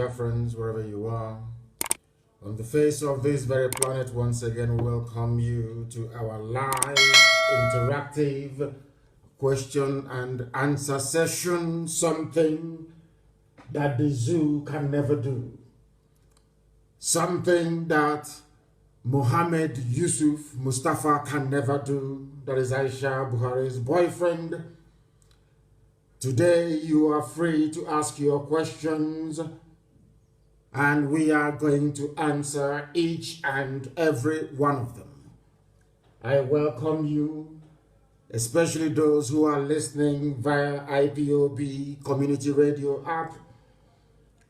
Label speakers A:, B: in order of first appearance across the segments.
A: Biafrans, wherever you are. On the face of this very planet, once again, we welcome you to our live, interactive question and answer session, something that the zoo can never do. Something that Mohammed Yusuf Mustafa can never do. That is Aisha Buhari's boyfriend. Today you are free to ask your questions and we are going to answer each and every one of them. I welcome you, especially those who are listening via IPOB community radio app.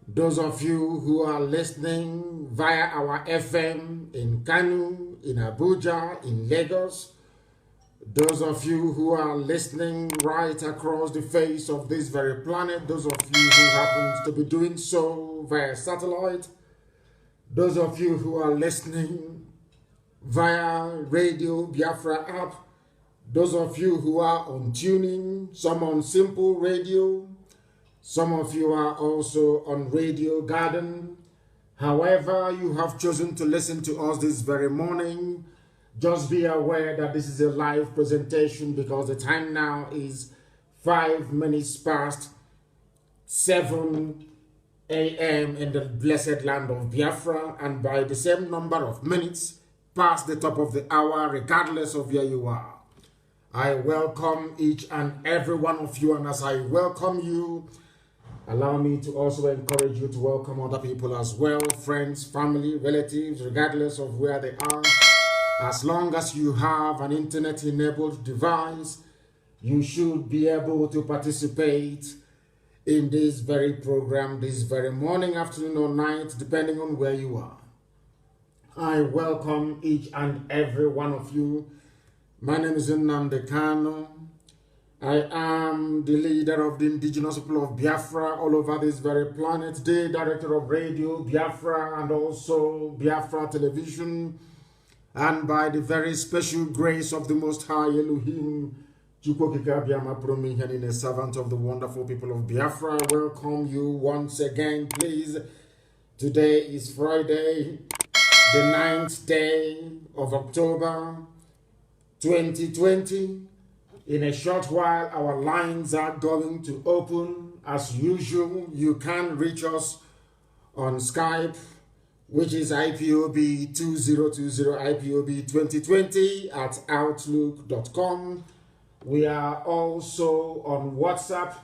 A: Those of you who are listening via our FM in Kanu, in Abuja, in Lagos. Those of you who are listening right across the face of this very planet. Those of you who happen to be doing so via satellite. Those of you who are listening via Radio Biafra app. Those of you who are on tuning, some on Simple Radio. Some of you are also on Radio Garden. However, you have chosen to listen to us this very morning. Just be aware that this is a live presentation because the time now is 5 minutes past 7 a.m. in the blessed land of Biafra, and by the same number of minutes past the top of the hour, regardless of where you are. I welcome each and every one of you, and as I welcome you, allow me to also encourage you to welcome other people as well, friends, family, relatives, regardless of where they are. As long as you have an internet-enabled device, you should be able to participate in this very program, this very morning, afternoon, or night, depending on where you are. I welcome each and every one of you. My name is Nnamdi kanu. I am the leader of the indigenous people of Biafra all over this very planet, the director of Radio Biafra and also Biafra Television. And by the very special grace of the Most High Elohim, a servant of the wonderful people of Biafra, I welcome you once again, please. Today is Friday, the 9th day of October, 2020. In a short while, our lines are going to open. As usual, you can reach us on Skype, which is IPOB 2020 IPOB 2020 at outlook.com. We are also on WhatsApp,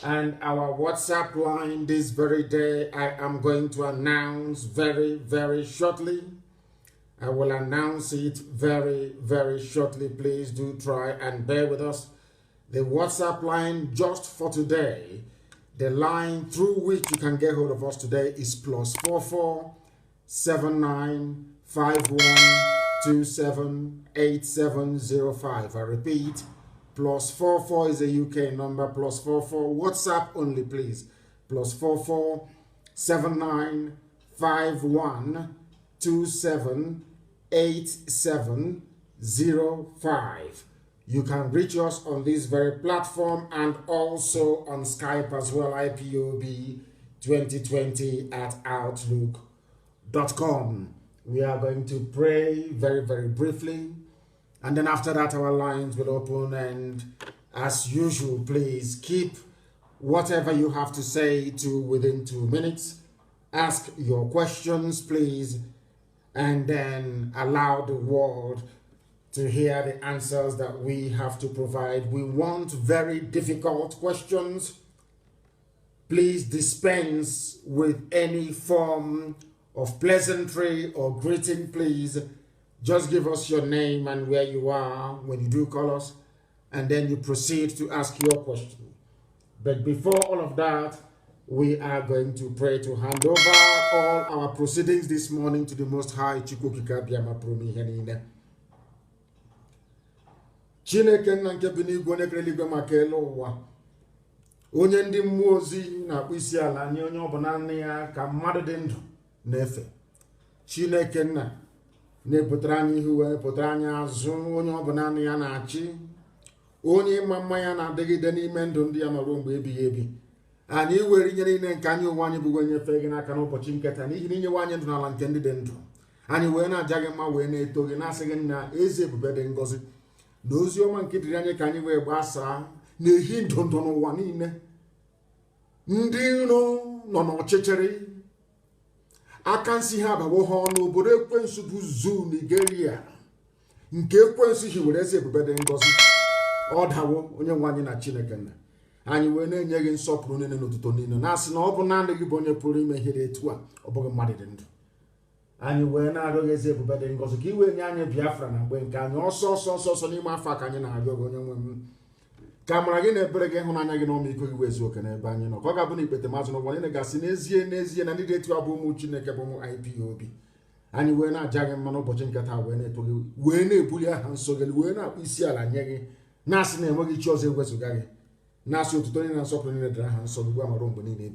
A: and our WhatsApp line this very day I am going to announce very, very shortly. I will announce it very, very shortly. Please do try and bear with us. The WhatsApp line just for today, the line through which you can get hold of us today is +44 79 51 27 8705. I repeat, +44 is a UK number, +44 WhatsApp only, please. +44 79 51 27 8705. You can reach us on this very platform and also on Skype as well, IPOB 2020 at outlook.com. We are going to pray very, very briefly, and then after that our lines will open, and as usual, please keep whatever you have to say to within 2 minutes. Ask your questions, please, and then allow the world to hear the answers that we have to provide. We want very difficult questions. Please dispense with any form of pleasantry or greeting, please. Just give us your name and where you are when you do call us, and then you proceed to ask your question. But before all of that, we are going to pray to hand over all our proceedings this morning to the Most High. Chineke nna nke bi n'igwe onye kere eluigwe maka elu ụwa, onye ndị mmụọ ozi na-akpụ isi ala nye onye ọbụla nne ya ka mmadụ dị ndụ na-efe. Chineke nna na-epụtara anyị ihu wee pụtara anyị azụ, onye ọbụla nne ya na-achị, onye ịma mma ya na-adịgide n'ime ndụ ndị ya ma ruo mgbe ebighị ebi. And you were in can you want you when you're faking a canoe poaching cat and eating your one and not intended dentro. And you were not jagging my way, and told you asking is it better than gossip? Those your man kid can you wear bassa? No hint don't know one in. Ndino no chichery. I can see her, but no, but a queen zoo Nigeria. In Cape Quincy, he would say better than gossip. Odd how when you're one in a chinnagan. And you were in Yagan Sop running into Tonino. Nas no open under you on your purim and hit it to one, or Bogan Madden. And you were not always able better than gossip. You were young Biafra and when can also so near my fuck and I go on women. Camera again, a break on an economic ways working a banyan or Cogabuni, but the Mazon of one in a Gassinesia, and I needed to Abu in a Cabomo IPOB. And you were not jagging Monopochin Cata when it when a bullia and so that we're not PCL and Yagi. Nasin and Wagi chose a West Gaggy. Nasu to Tony and Sopran in the hand, so we were in a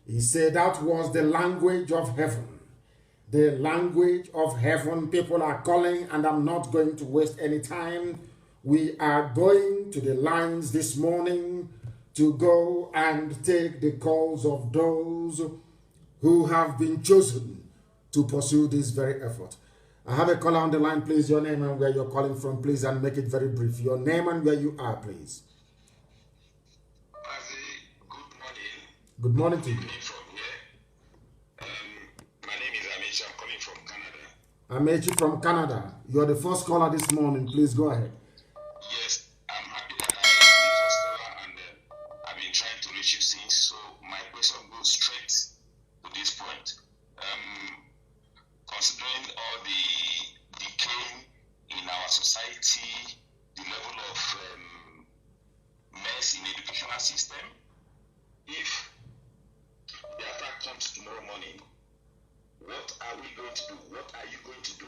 A: he said that was the language of heaven. The language of heaven. People are calling, and I'm not going to waste any time. We are going to the lines this morning to go and take the calls of those who have been chosen to pursue this very effort. I have a caller on the line, please. Your name and where you're calling from, please, and make it very brief. Your name and where you are, please. Good morning to you.
B: My name is Amechi. I'm calling from Canada.
A: Amechi from Canada. You're the first caller this morning. Please go ahead.
B: Yes, I'm happy that I am the first caller, and I've been trying to reach you since. So my question goes straight to this point. Considering all the decay in our society, the level of mess in the educational system, if Biafra comes tomorrow morning, what are we going to do? What are you going to do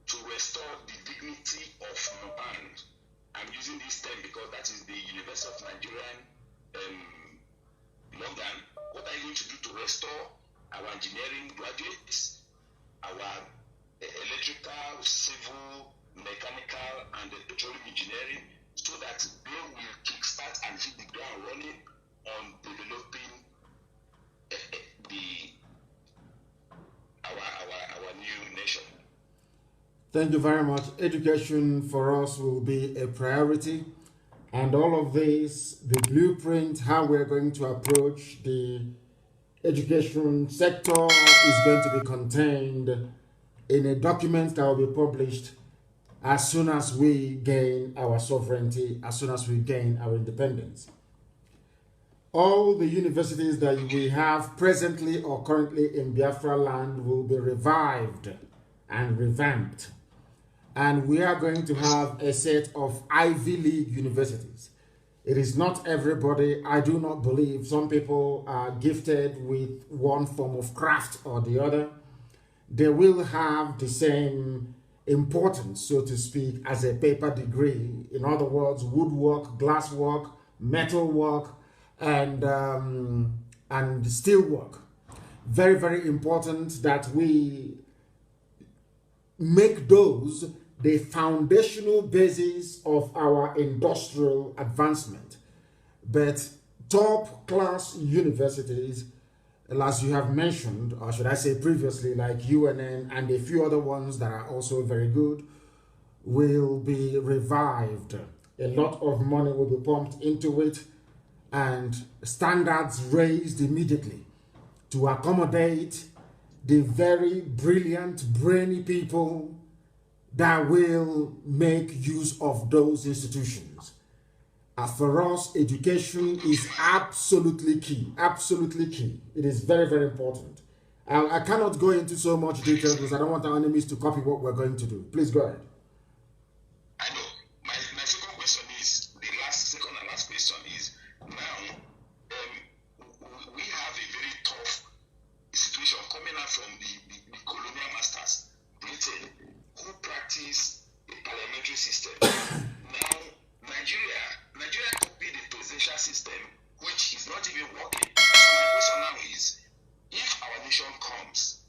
B: to restore the dignity of man? I'm using this term because that is the University of Nigerian London. What are you going to do to restore our engineering graduates, our electrical, civil, mechanical, and petroleum engineering, so that they will kickstart and hit the ground running on developing our new nation?
A: Thank you very much. Education for us will be a priority, and all of this, the blueprint, how we're going to approach the education sector is going to be contained in a document that will be published as soon as we gain our sovereignty, as soon as we gain our independence. All the universities that we have presently or currently in Biafra land will be revived and revamped. And we are going to have a set of Ivy League universities. It is not everybody. I do not believe some people are gifted with one form of craft or the other. They will have the same importance, so to speak, as a paper degree. In other words, woodwork, glasswork, metalwork, and steelwork. Very, very important that we make those the foundational basis of our industrial advancement. But top class universities, as you have mentioned, or should I say previously, like UNN and a few other ones that are also very good, will be revived. A lot of money will be pumped into it and standards raised immediately to accommodate the very brilliant, brainy people that will make use of those institutions. For us, education is absolutely key. Absolutely key. It is very, very important. I cannot go into so much detail because I don't want our enemies to copy what we're going to do. Please go ahead.
B: I know. My second question is, second and last question is, now we have a very tough situation coming out from the colonial masters, Britain, who practice a parliamentary system. Now, Nigeria copied the presidential system, which is not even working. So my question now is, if our nation comes,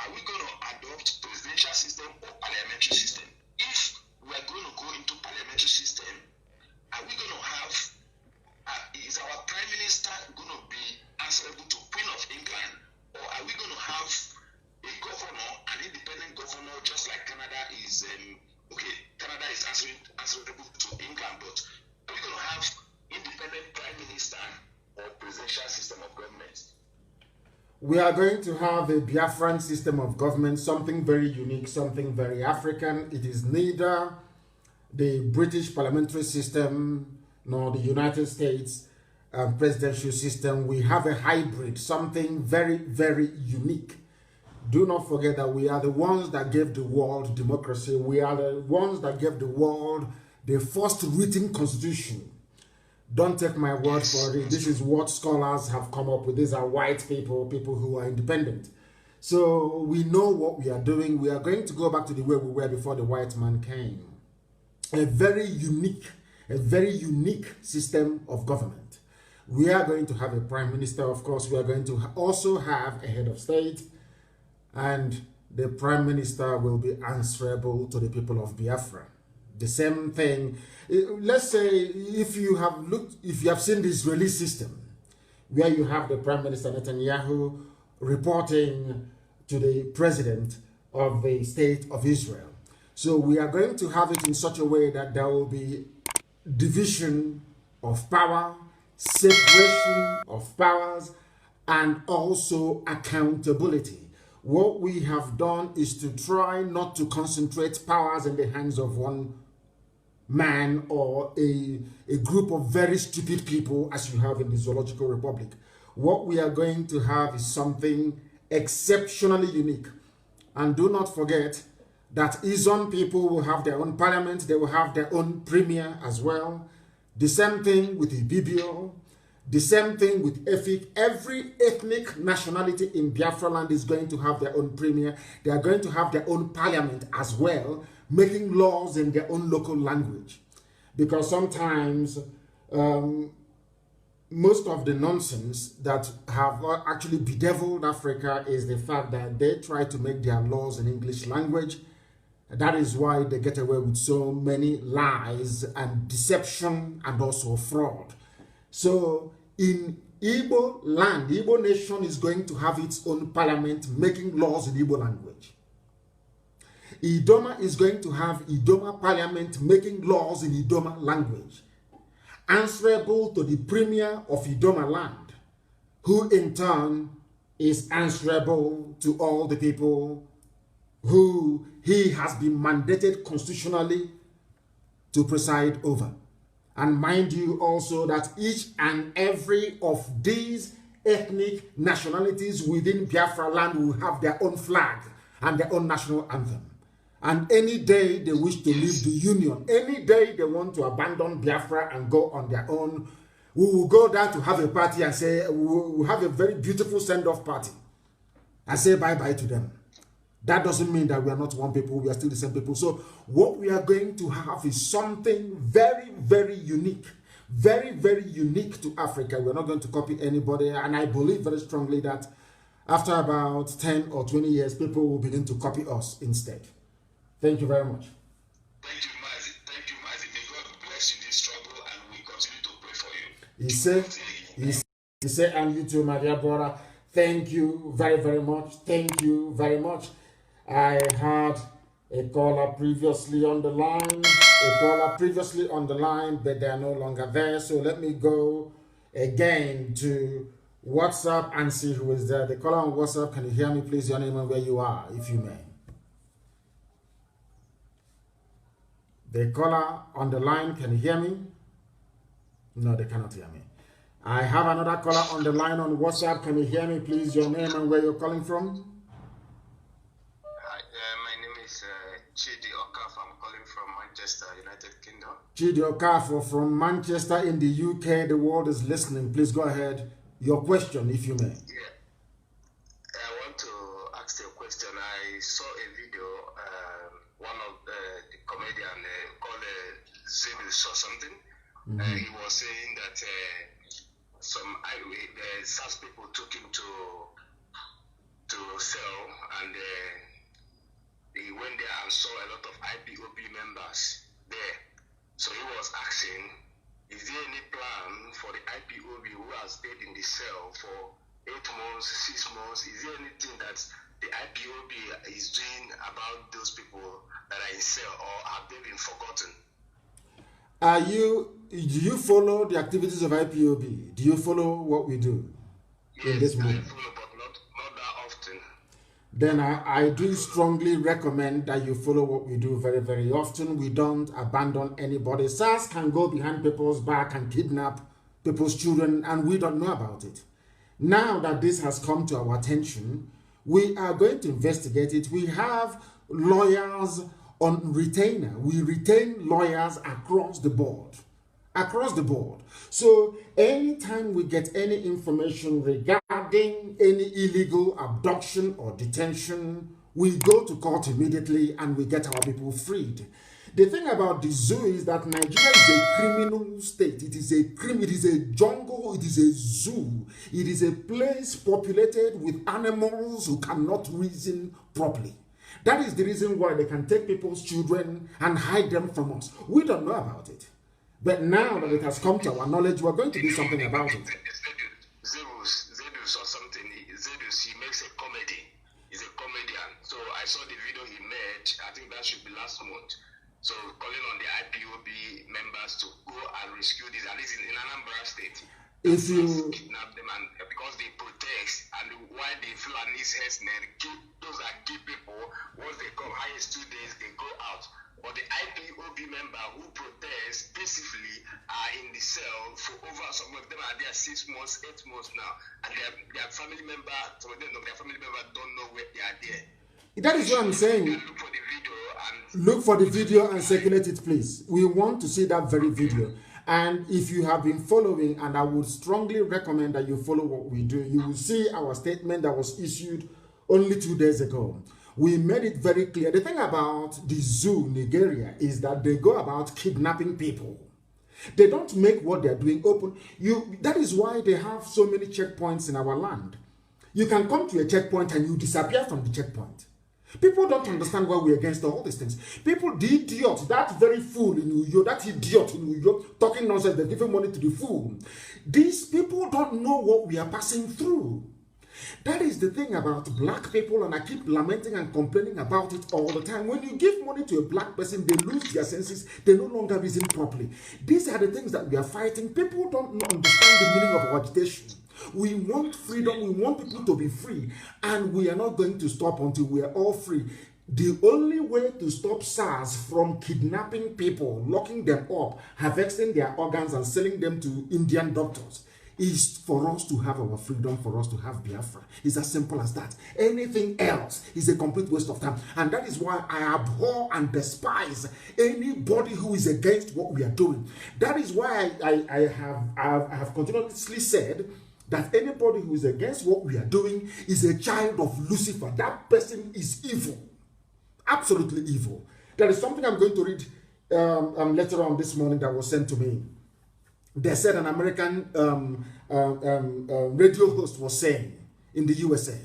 B: are we going to adopt presidential system or parliamentary system? If we are going to go into parliamentary system, are we going to have, is our Prime Minister going to be answerable to Queen of England, or are we going to have a governor, an independent governor, just like Canada is, Canada is answerable to England, but are we going to have independent Prime Minister or presidential system of government?
A: We are going to have a Biafran system of government, something very unique, something very African. It is neither the British parliamentary system nor the United States presidential system. We have a hybrid, something very, very unique. Do not forget that we are the ones that gave the world democracy. We are the ones that gave the world the first written constitution. Don't take my word for it. This is what scholars have come up with. These are white people, people who are independent. So we know what we are doing. We are going to go back to the way we were before the white man came. A very unique system of government. We are going to have a prime minister, of course. We are going to also have a head of state, and the prime minister will be answerable to the people of Biafra. The same thing. Let's say if you have seen the Israeli system, where you have the Prime Minister Netanyahu reporting to the president of the state of Israel. So we are going to have it in such a way that there will be division of power, separation of powers, and also accountability. What we have done is to try not to concentrate powers in the hands of one man or a group of very stupid people as you have in the Zoological Republic. What we are going to have is something exceptionally unique. And do not forget that Izon people will have their own parliament, they will have their own premier as well. The same thing with Ibibio, the same thing with Efik. Every ethnic nationality in Biafra land is going to have their own premier. They are going to have their own parliament as well, making laws in their own local language. Because sometimes most of the nonsense that have actually bedeviled Africa is the fact that they try to make their laws in English language. That is why they get away with so many lies and deception and also fraud. So in Igbo land, the Igbo nation is going to have its own parliament making laws in Igbo language. Idoma is going to have Idoma parliament making laws in Idoma language, answerable to the premier of Idoma land, who in turn is answerable to all the people who he has been mandated constitutionally to preside over. And mind you also that each and every of these ethnic nationalities within Biafra land will have their own flag and their own national anthem. And any day they wish to leave the union, any day they want to abandon Biafra and go on their own, we will go down to have a party and say, we will have a very beautiful send-off party and say bye-bye to them. That doesn't mean that we are not one people, we are still the same people. So what we are going to have is something very, very unique. Very, very unique to Africa. We're not going to copy anybody. And I believe very strongly that after about 10 or 20 years, people will begin to copy us instead. Thank you very much.
B: Thank you, Mazi. Thank you, Mazi. May God bless you in this trouble, and we continue to pray for you.
A: He said, and you too, my dear brother. Thank you very, very much. Thank you very much. I had a caller previously on the line, but they are no longer there. So let me go again to WhatsApp and see who is there. The caller on WhatsApp, can you hear me, please? Your name and where you are, if you may. The caller on the line, can you hear me? No, they cannot hear me. I have another caller on the line on WhatsApp. Can you hear me, please? Your name and where you're calling from?
B: Hi, my name is Chidi Okafor. I'm calling from Manchester, United Kingdom.
A: Chidi Okafor from Manchester in the UK. The world is listening. Please go ahead. Your question, if you may.
B: Yeah. I want to ask you a question. I saw a video, one of the comedian called Zebus or something. He was saying that some SAS people took him to cell, and he went there and saw a lot of IPOB members there. So he was asking is there any plan for the IPOB who has stayed in the cell for 8 months, 6 months? Is there anything that the IPOB is doing about those people that are in cell, or have they been forgotten?
A: Do you follow the activities of IPOB? Do you follow what we do in this movement?
B: I follow, but not that often.
A: Then I do strongly recommend that you follow what we do very, very often. We don't abandon anybody. SARS can go behind people's back and kidnap people's children, and we don't know about it. Now that this has come to our attention, we are going to investigate it. We have lawyers on retainer. We retain lawyers across the board. Across the board. So anytime we get any information regarding any illegal abduction or detention, we go to court immediately and we get our people freed. The thing about the zoo is that Nigeria is a criminal state. It is a jungle, it is a zoo. It is a place populated with animals who cannot reason properly. That is the reason why they can take people's children and hide them from us. We don't know about it. But now that it has come to our knowledge, we're going to do something about it.
B: Zedus or something. Zedus, he makes a comedy. He's a comedian. So I saw the video he made. I think that should be last month. So calling on the IPOB members to go and rescue this, at least in Anambra State.
A: If you
B: kidnap them, and because they protest, and why they feel an herdsmen, those are key people. Once they come, highest 2 days, they go out. But the IPOB member who protest peacefully are in the cell for over, some of them are there 6 months, 8 months now, and their family member, some of them, their family member don't know where they are there.
A: That is what I'm saying.
B: Look for the video and
A: look for the video and circulate it, please. We want to see that very video. And if you have been following, and I would strongly recommend that you follow what we do, you will see our statement that was issued only 2 days ago. We made it very clear. The thing about the zoo, Nigeria, is that they go about kidnapping people. They don't make what they're doing open. That is why they have so many checkpoints in our land. You can come to a checkpoint and you disappear from the checkpoint. People don't understand why we're against all these things. People, the idiot, that very fool in New York, that idiot in New York, talking nonsense, they're giving money to the fool. These people don't know what we are passing through. That is the thing about black people, and I keep lamenting and complaining about it all the time. When you give money to a black person, they lose their senses, they no longer reason properly. These are the things that we are fighting. People don't understand the meaning of agitation. We want freedom, we want people to be free, and we are not going to stop until we are all free. The only way to stop SARS from kidnapping people, locking them up, harvesting their organs and selling them to Indian doctors is for us to have our freedom, for us to have Biafra. It's as simple as that. Anything else is a complete waste of time. And that is why I abhor and despise anybody who is against what we are doing. That is why I have continuously said that anybody who is against what we are doing is a child of Lucifer. That person is evil. Absolutely evil. There is something I'm going to read later on this morning that was sent to me. They said an American radio host was saying in the USA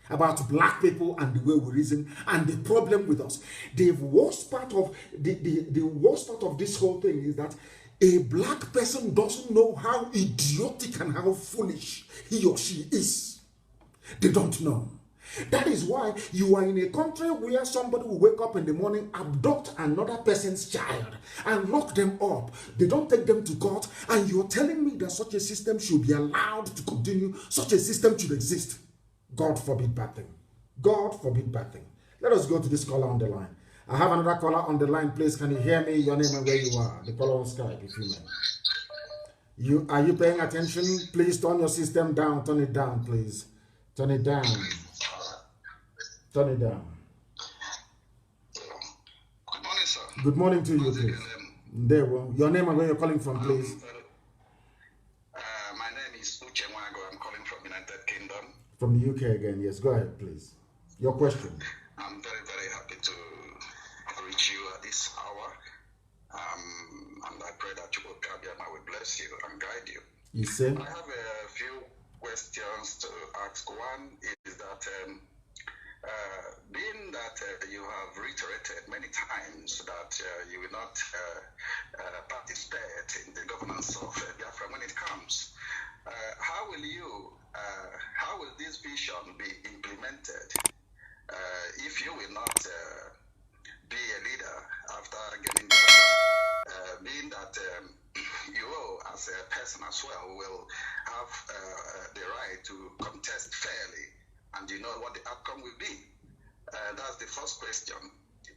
A: about black people and the way we reason and the problem with us. The worst part of the worst part of this whole thing is that a black person doesn't know how idiotic and how foolish he or she is. They don't know. That is why you are in a country where somebody will wake up in the morning, abduct another person's child, and lock them up. They don't take them to court, and you're telling me that such a system should be allowed to continue, such a system should exist. God forbid bad thing. God forbid bad thing. Let us go to this caller on the line. I have another caller on the line. Please, can you hear me? Your name and where you are. The caller on Skype, if you may. Are you paying attention? Please turn your system down. Turn it down, please. Turn it down. Turn it down.
B: Good morning, sir.
A: Good morning to you, please. There, well, your name and where you're calling from, please.
B: My name is Uche Mwago. I'm calling from United Kingdom.
A: From the UK again, yes. Go ahead, please. Your question.
B: I'm very, very happy to reach you at this hour. And I pray that you will will bless you and guide you.
A: You say?
B: I have a few questions to ask. One is that
C: Being that you have reiterated many times that you will not participate in the governance of Biafra when it comes, how will this vision be implemented if you will not be a leader after getting Biafra? Being that you as a person as well will have the right to contest fairly, and you know what the outcome will be. That's the first question.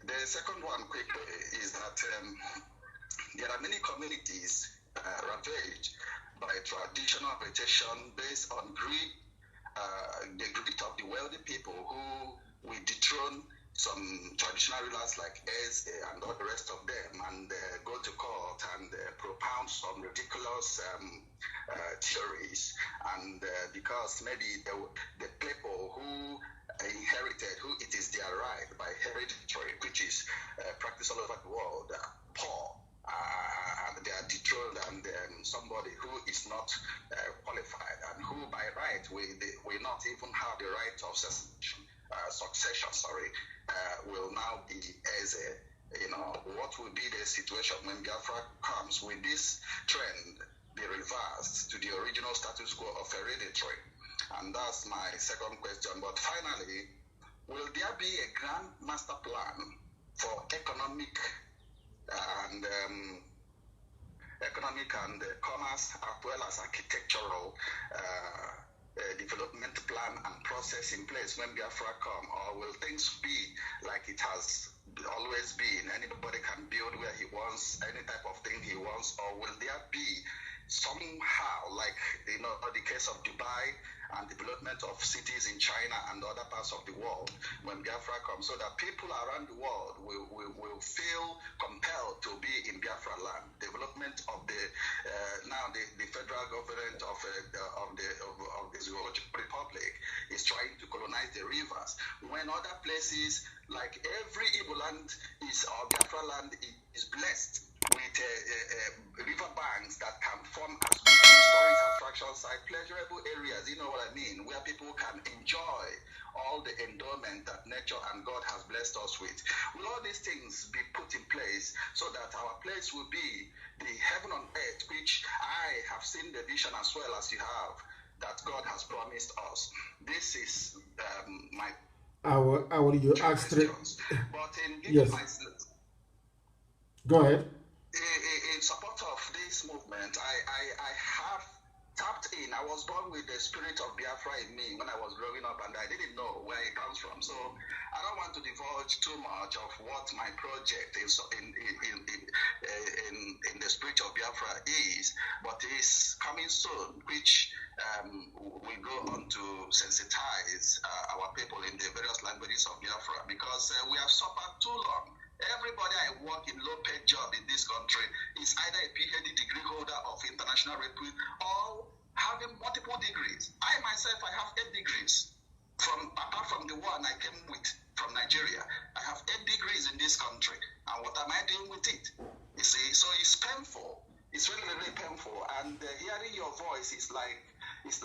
C: The second one, quickly, is that there are many communities ravaged by traditional reputation based on greed, the greed of the wealthy people who will dethrone some traditional rulers like Eze and all the rest of them, and go to court and propound some ridiculous theories, and because maybe the people who inherited, who it is their right by hereditary, which is practiced all over the world, poor, and they are dethroned, and somebody who is not qualified and who by right will not even have the right of succession, will now be as a, what will be the situation when Biafra comes? Will this trend be reversed to the original status quo of hereditary? And that's my second question. But finally, will there be a grand master plan for economic and commerce, as well as architectural development plan and process in place when Biafra come? Or will things be like it has always been? Anybody can build where he wants, any type of thing he wants? Or will there be somehow, like the case of Dubai and development of cities in China and other parts of the world when Biafra comes, so that people around the world will feel compelled to be in Biafra land? Development of the federal government of the Zoological Republic is trying to colonize the rivers, when other places like every Igbo land or Biafra land is blessed with river banks that can form as tourist attraction site, pleasurable areas, you know what I mean, where people can enjoy all the endowment that nature and God has blessed us with. Will all these things be put in place so that our place will be the heaven on earth, which I have seen the vision as well as you have, that God has promised us? This is my
A: you ask
C: questions. But in giving
A: yes. Go ahead.
C: In support of this movement, I have tapped in. I was born with the spirit of Biafra in me when I was growing up, and I didn't know where it comes from. So I don't want to divulge too much of what my project is in the spirit of Biafra is, but it's coming soon, which we go on to sensitize our people in the various languages of Biafra, because we have suffered too long. Everybody I work in low-paid job in this country is either a PhD degree holder of international repute or having multiple degrees. I myself, I have 8 degrees. Apart from the one I came with from Nigeria, I have 8 degrees in this country. And what am I doing with it? You see, so it's painful. It's really, really painful. And hearing your voice is like giving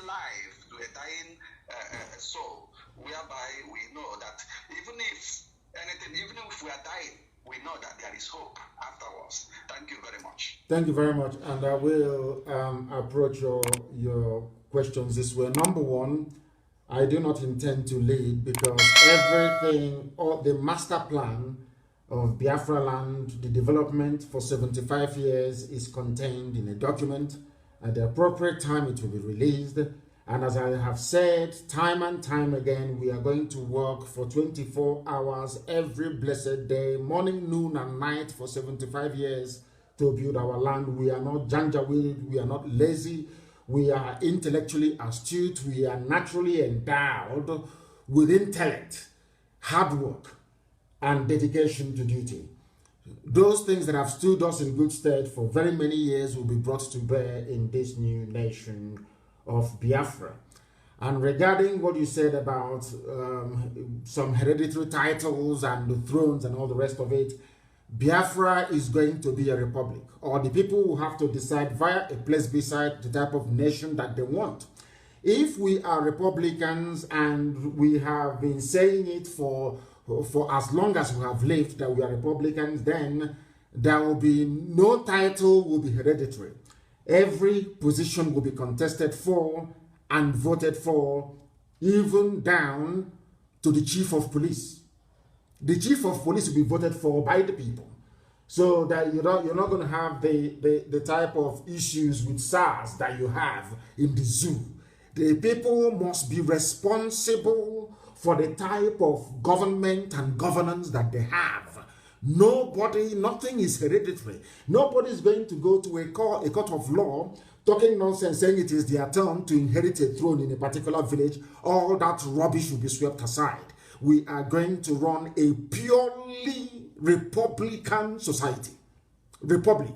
C: life to a dying soul, whereby we know that even if we are dying, we know that there is hope afterwards. Thank you very much.
A: Thank you very much. And I will approach your questions this way. Number one, I do not intend to lead, because everything, or the master plan of Biafra land, the development for 75 years, is contained in a document. At the appropriate time, it will be released. And as I have said time and time again, we are going to work for 24 hours every blessed day, morning, noon, and night for 75 years to build our land. We are not janjaweed, we are not lazy, we are intellectually astute, we are naturally endowed with intellect, hard work, and dedication to duty. Those things that have stood us in good stead for very many years will be brought to bear in this new nation of Biafra. And regarding what you said about some hereditary titles and the thrones and all the rest of it, Biafra is going to be a republic, or the people will have to decide via a plebiscite the type of nation that they want. If we are Republicans and we have been saying it for as long as we have lived that we are Republicans, then there will be no title will be hereditary. Every position will be contested for and voted for, even down to the chief of police. The chief of police will be voted for by the people. So that you're not going to have the type of issues with SARS that you have in the zoo. The people must be responsible for the type of government and governance that they have. Nothing is hereditary. Nobody is going to go to a court of law talking nonsense, saying it is their turn to inherit a throne in a particular village. All that rubbish will be swept aside. We are going to run a purely Republican society. Republic.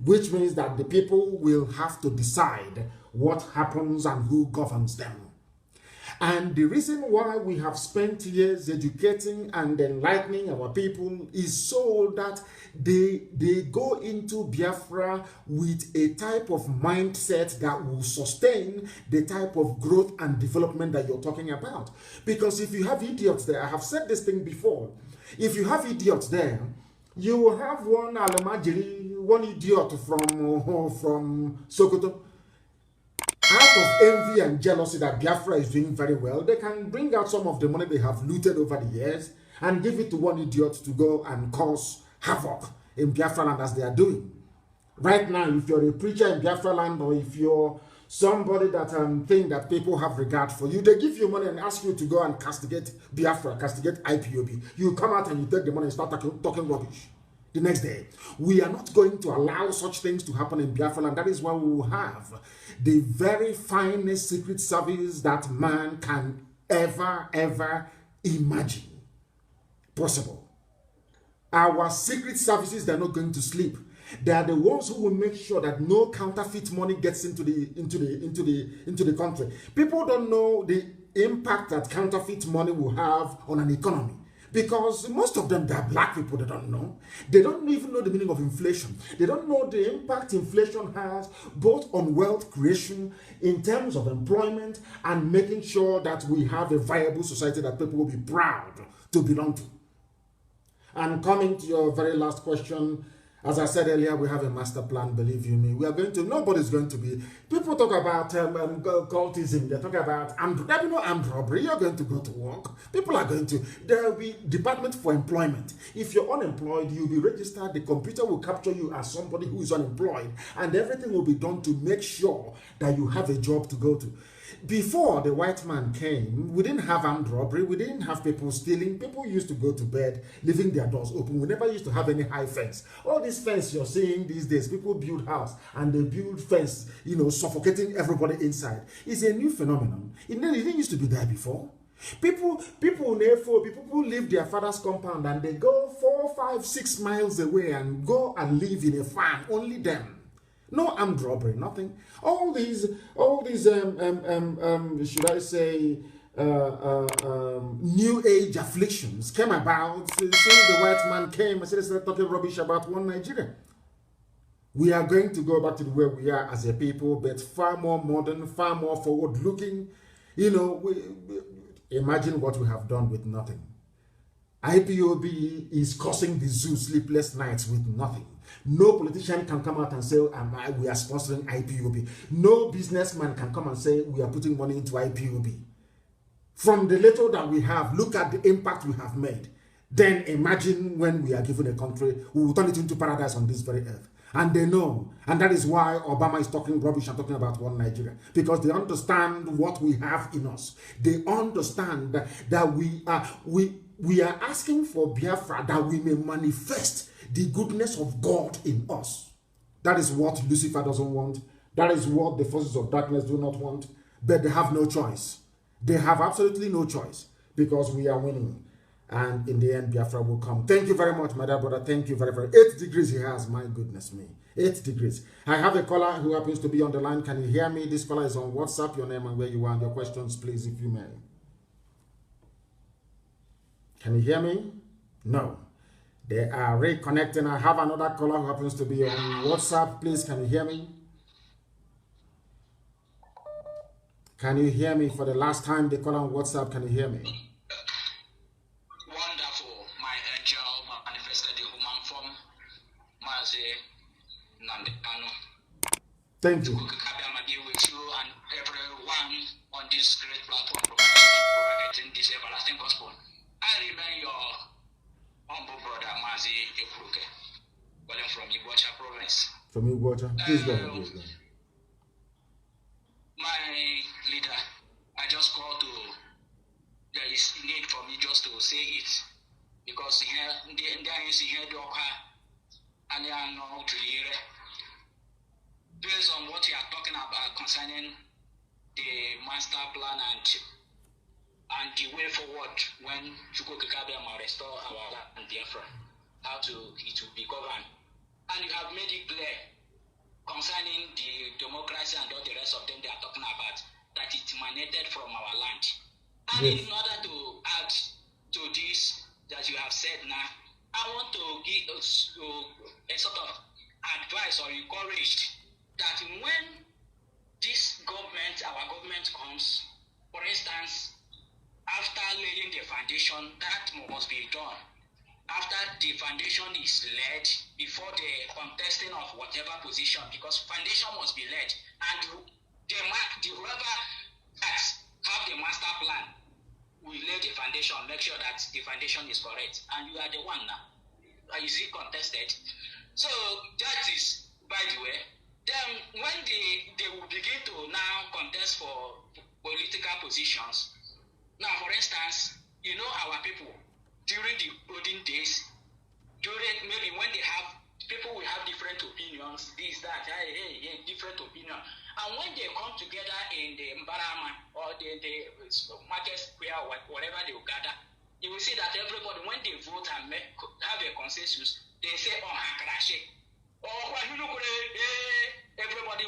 A: Which means that the people will have to decide what happens and who governs them. And the reason why we have spent years educating and enlightening our people is so that they go into Biafra with a type of mindset that will sustain the type of growth and development that you're talking about. Because if you have idiots there, I have said this thing before, if you have idiots there, you will have one Alamajiri, one idiot from Sokoto. Out of envy and jealousy that Biafra is doing very well, they can bring out some of the money they have looted over the years and give it to one idiot to go and cause havoc in Biafra land as they are doing. Right now, if you're a preacher in Biafra land, or if you're somebody that think that people have regard for you, they give you money and ask you to go and castigate Biafra, castigate IPOB. You come out and you take the money and start talking rubbish. The next day, we are not going to allow such things to happen in Biafra, and that is why we will have the very finest secret service that man can ever imagine possible. Our secret services, they're not going to sleep. They are the ones who will make sure that no counterfeit money gets into the country. People don't know the impact that counterfeit money will have on an economy. Because most of them, they are black people, they don't know. They don't even know the meaning of inflation. They don't know the impact inflation has both on wealth creation in terms of employment and making sure that we have a viable society that people will be proud to belong to. And coming to your very last question, as I said earlier, we have a master plan, believe you me. We are going to, nobody's going to be, people talk about cultism, they talk about armed robbery, you're going to go to work. People are going to, there will be department for employment. If you're unemployed, you'll be registered, the computer will capture you as somebody who is unemployed, and everything will be done to make sure that you have a job to go to. Before the white man came, we didn't have armed robbery, we didn't have people stealing. People used to go to bed, leaving their doors open. We never used to have any high fence. All this fence you're seeing these days, people build house and they build fence, suffocating everybody inside. It's a new phenomenon. It didn't used to be there before. People leave their father's compound and they go 4, 5, 6 miles away and go and live in a farm, only them. No armed robbery, nothing. All these, should I say, new age afflictions came about since the white man came and started talking rubbish about one Nigeria. We are going to go back to where we are as a people, but far more modern, far more forward-looking. Imagine what we have done with nothing. IPOB is causing the zoo sleepless nights with nothing. No politician can come out and say, we are sponsoring IPOB. No businessman can come and say, we are putting money into IPOB. From the little that we have, look at the impact we have made. Then imagine when we are given a country, we will turn it into paradise on this very earth. And they know. And that is why Obama is talking rubbish and talking about one Nigeria. Because they understand what we have in us. They understand that we are asking for Biafra that we may manifest the goodness of God in us. That is what Lucifer doesn't want. That is what the forces of darkness do not want. But they have no choice. They have absolutely no choice because we are winning. And in the end, Biafra will come. Thank you very much, my dear brother. Thank you very, very. 8 degrees he has. My goodness me. 8 degrees. I have a caller who happens to be on the line. Can you hear me? This caller is on WhatsApp. Your name and where you are and your questions, please, if you may. Can you hear me? No. They are reconnecting. I have another caller who happens to be on WhatsApp. Please, can you hear me? Can you hear me? For the last time they call on WhatsApp, can you hear me?
D: Wonderful. My angel manifested the human form. Nnamdi kanu.
A: Thank you.
D: With you and everyone on this great platform propagating this everlasting gospel. I remain your humble brother, Mazi Epruke, calling from Igbocha province.
A: From Igbocha? Please go ahead.
D: My leader, I just called to, there is need for me just to say it, because here, there is here, and they are not really, based on what you are talking about concerning the master plan and the way forward when Chukwukabiyama restore our land Biafra, how it will be governed. And you have made it clear concerning the democracy and all the rest of them they are talking about, that it emanated from our land. And yes, in order to add to this that you have said now, I want to give a sort of advice or encourage that when this government, our government comes, for instance, after laying the foundation, that must be done. After the foundation is laid, before the contesting of whatever position, because foundation must be laid, and whoever has have the master plan will lay the foundation, make sure that the foundation is correct, and you are the one now. Is it contested? So that is, by the way. Then when they will begin to now contest for political positions, now for instance, you know our people, during the olden days, during maybe when they have, people will have different opinions, this, that, different opinion. And when they come together in the Mbarama or the market square or whatever they will gather, you will see that everybody, when they vote and have a consensus, they say, oh, Hakarashe. Or everybody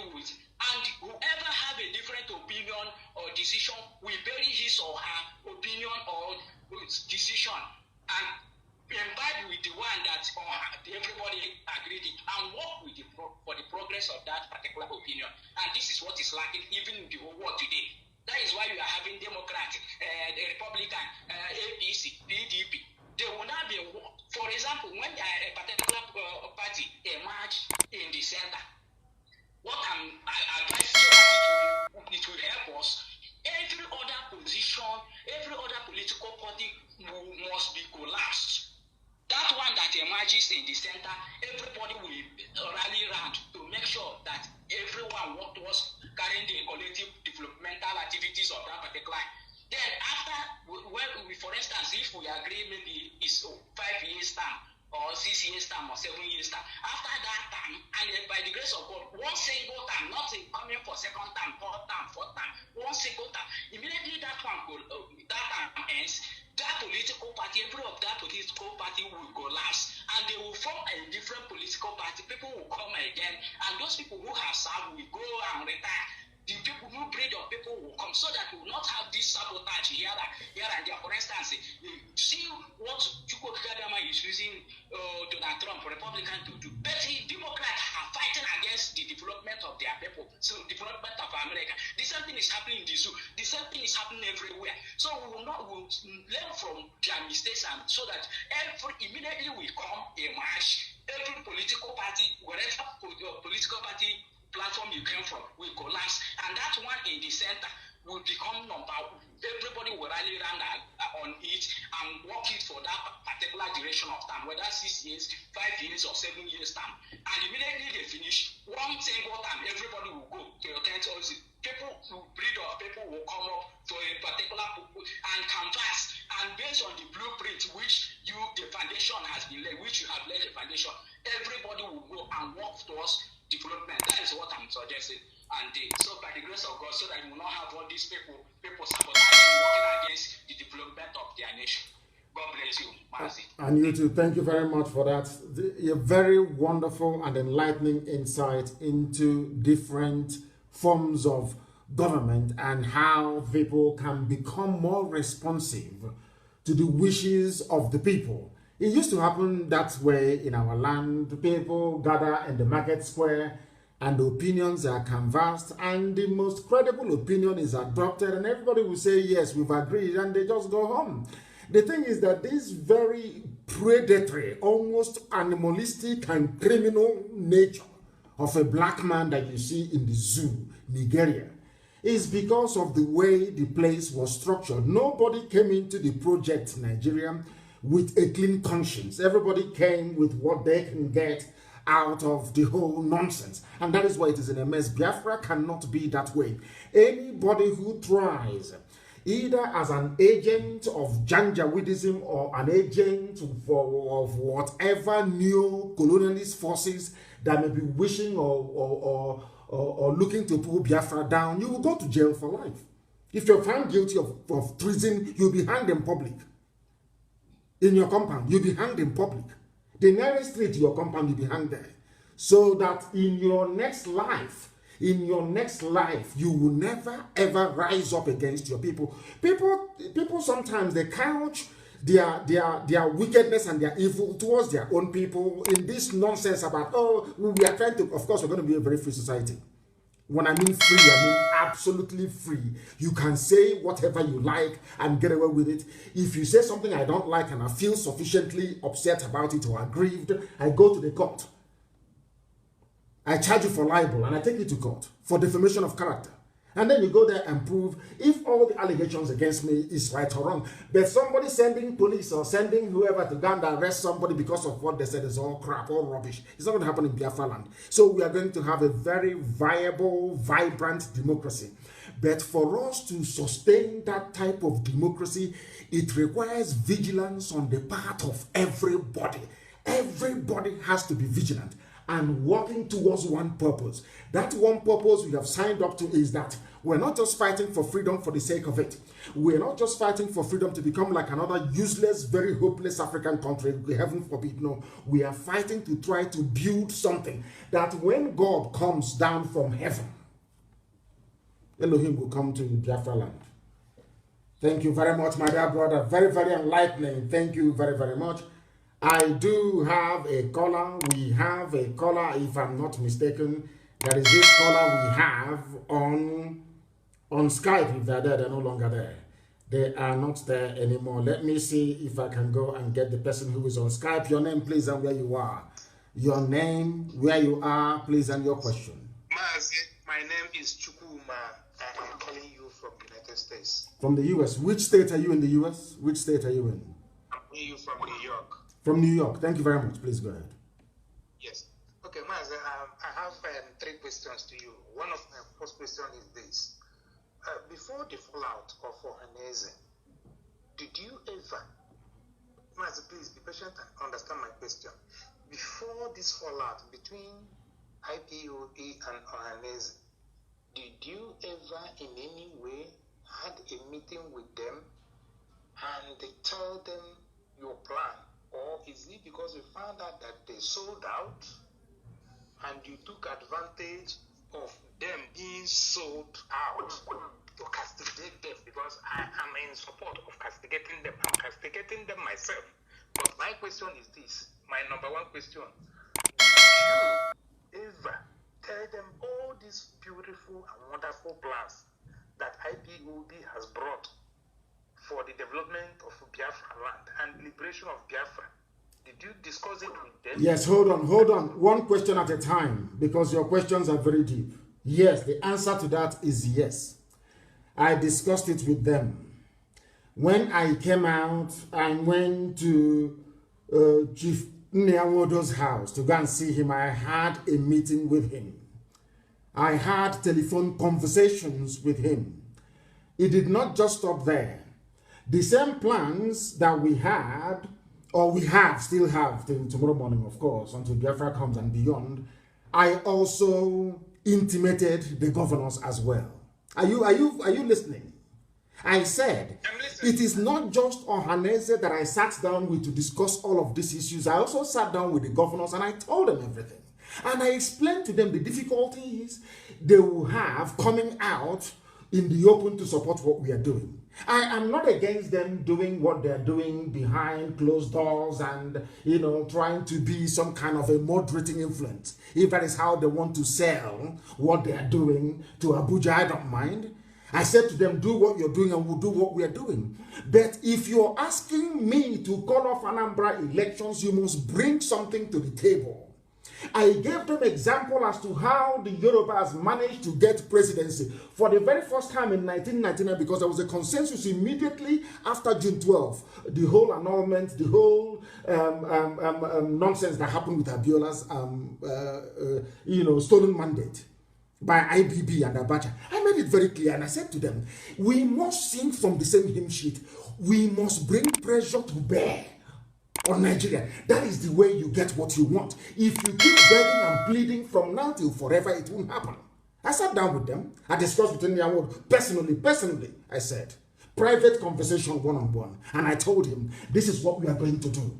D: will, and whoever have a different opinion or decision will bury his or her opinion or decision and imbibe with the one that everybody agreed and work with for the progress of that particular opinion. And this is what is lacking even in the whole world today. That is why you are having Democrat, the Republican, APC, PDP. They will not be, for example, when a particular party emerge in the center, what I advise so that it will help us, every other position, every other political party must be collapsed. That one that emerges in the center, everybody will rally around to make sure that everyone work towards carrying the collective developmental activities of that particular. Then after, for instance, if we agree maybe it's 5 years term or 6 years term or 7 years term, after that time, and by the grace of God, one single term, not coming for second term, third term, fourth term, one single term, immediately that term ends, that political party, every of that political party will collapse, and they will form a different political party. People will come again, and those people who have served will go and retire. The people who breed of people will come, so that we will not have this sabotage here and there. For instance, see what Chukwukabiyama is using Donald Trump, Republican, to do. But the Democrats are fighting against the development of their people, so development of America. The same thing is happening in the zoo. The same thing is happening everywhere. So we'll learn from their mistakes, and so that immediately we come a march. Every political party, whatever political party platform you came from will collapse, and that one in the center will become number one. Everybody will rally around on it and work it for that particular duration of time, whether 6 years, 5 years, or 7 years time. And immediately they finish, one single time, everybody will go to your tent. People will breed of people will come up for a particular purpose and canvas, and based on the blueprint which the foundation has been laid, which you have laid the foundation, everybody will go and work towards development. That is what I'm suggesting. And so by the grace of God, so that we will not have all these people sabotaging, working against the development of their nation. God bless you, Marcy.
A: And you too. Thank you very much for that. A very wonderful and enlightening insight into different forms of government and how people can become more responsive to the wishes of the people. It used to happen that way in our land. People gather in the market square and the opinions are canvassed, and the most credible opinion is adopted, and everybody will say, yes, we've agreed, and they just go home. The thing is that this very predatory, almost animalistic and criminal nature of a black man that you see in the zoo, Nigeria, is because of the way the place was structured. Nobody came into the project Nigeria with a clean conscience. Everybody came with what they can get out of the whole nonsense. And that is why it is in a mess. Biafra cannot be that way. Anybody who tries, either as an agent of Janjaweedism or an agent of whatever neo-colonialist forces that may be wishing or looking to pull Biafra down, you will go to jail for life. If you're found guilty of treason, you'll be hanged in public. In your compound, you'll be hanged in public. The nearest street to your compound, you'll be hanged there. So that in your next life, you will never ever rise up against your people. People sometimes they couch their wickedness and their evil towards their own people in this nonsense about, oh, we are trying to, of course, we're going to be a very free society. When I mean free, I mean absolutely free. You can say whatever you like and get away with it. If you say something I don't like and I feel sufficiently upset about it or aggrieved, I go to the court. I charge you for libel and I take you to court for defamation of character. And then you go there and prove if all the allegations against me is right or wrong. But somebody sending police or sending whoever to go and arrest somebody because of what they said is all crap, all rubbish. It's not going to happen in Biafra land. So we are going to have a very viable, vibrant democracy. But for us to sustain that type of democracy, it requires vigilance on the part of everybody. Everybody has to be vigilant and working towards one purpose. That one purpose we have signed up to is that we're not just fighting for freedom for the sake of it. We're not just fighting for freedom to become like another useless, very hopeless African country. Heaven forbid, no. We are fighting to try to build something that when God comes down from heaven, Elohim will come to Biafra land. Thank you very much, my dear brother. Very, very enlightening. Thank you very, very much. I do have a caller. We have a caller, if I'm not mistaken. That is this caller we have on Skype. If they're there, they're no longer there. They are not there anymore. Let me see if I can go and get the person who is on Skype. Your name, please, and where you are. Your name, where you are, please, and your question.
E: My name is Chukuma. I'm calling you from the United States.
A: From the U.S. Which state are you in the U.S.? Which state are you in?
E: I'm calling you from New York.
A: From New York. Thank you very much. Please go ahead.
E: Yes. Okay, Maz, I have 3 questions to you. One of my first question is this. Before the fallout of Ohanese, did you ever, Maz, please be patient and understand my question. Before this fallout between IPOB and Ohanese, did you ever in any way had a meeting with them and they tell them your plan? Or is it because you found out that they sold out and you took advantage of them being sold out to castigate them? Because I am in support of castigating them. I'm castigating them myself. But my question is this, my number one question. Did you ever tell them all these beautiful and wonderful plans that IPOB has brought for the development of Biafra land and liberation of Biafra? Did you discuss it with them?
A: Yes, hold on. One question at a time, because your questions are very deep. Yes, the answer to that is yes. I discussed it with them. When I came out, I went to Chief Nyawodo's house to go and see him. I had a meeting with him. I had telephone conversations with him. It did not just stop there. The same plans that we had, or still have till tomorrow morning, of course, until Biafra comes and beyond, I also intimated the governors as well. Are you listening? I said, it is not just Ohanese that I sat down with to discuss all of these issues. I also sat down with the governors and I told them everything. And I explained to them the difficulties they will have coming out in the open to support what we are doing. I am not against them doing what they're doing behind closed doors and, trying to be some kind of a moderating influence. If that is how they want to sell what they are doing to Abuja, I don't mind. I said to them, do what you're doing and we'll do what we are doing. But if you're asking me to call off Anambra elections, you must bring something to the table. I gave them example as to how the Yorubas managed to get presidency for the very first time in 1999, because there was a consensus immediately after June 12. The whole annulment, the whole nonsense that happened with Abiola's stolen mandate by IPOB and Abacha. I made it very clear and I said to them, we must sing from the same hymn sheet. We must bring pressure to bear on Nigeria. That is the way you get what you want. If you keep begging and pleading from now till forever, it won't happen. I sat down with them. I discussed between the world personally, I said. Private conversation one-on-one. And I told him, this is what we are going to do.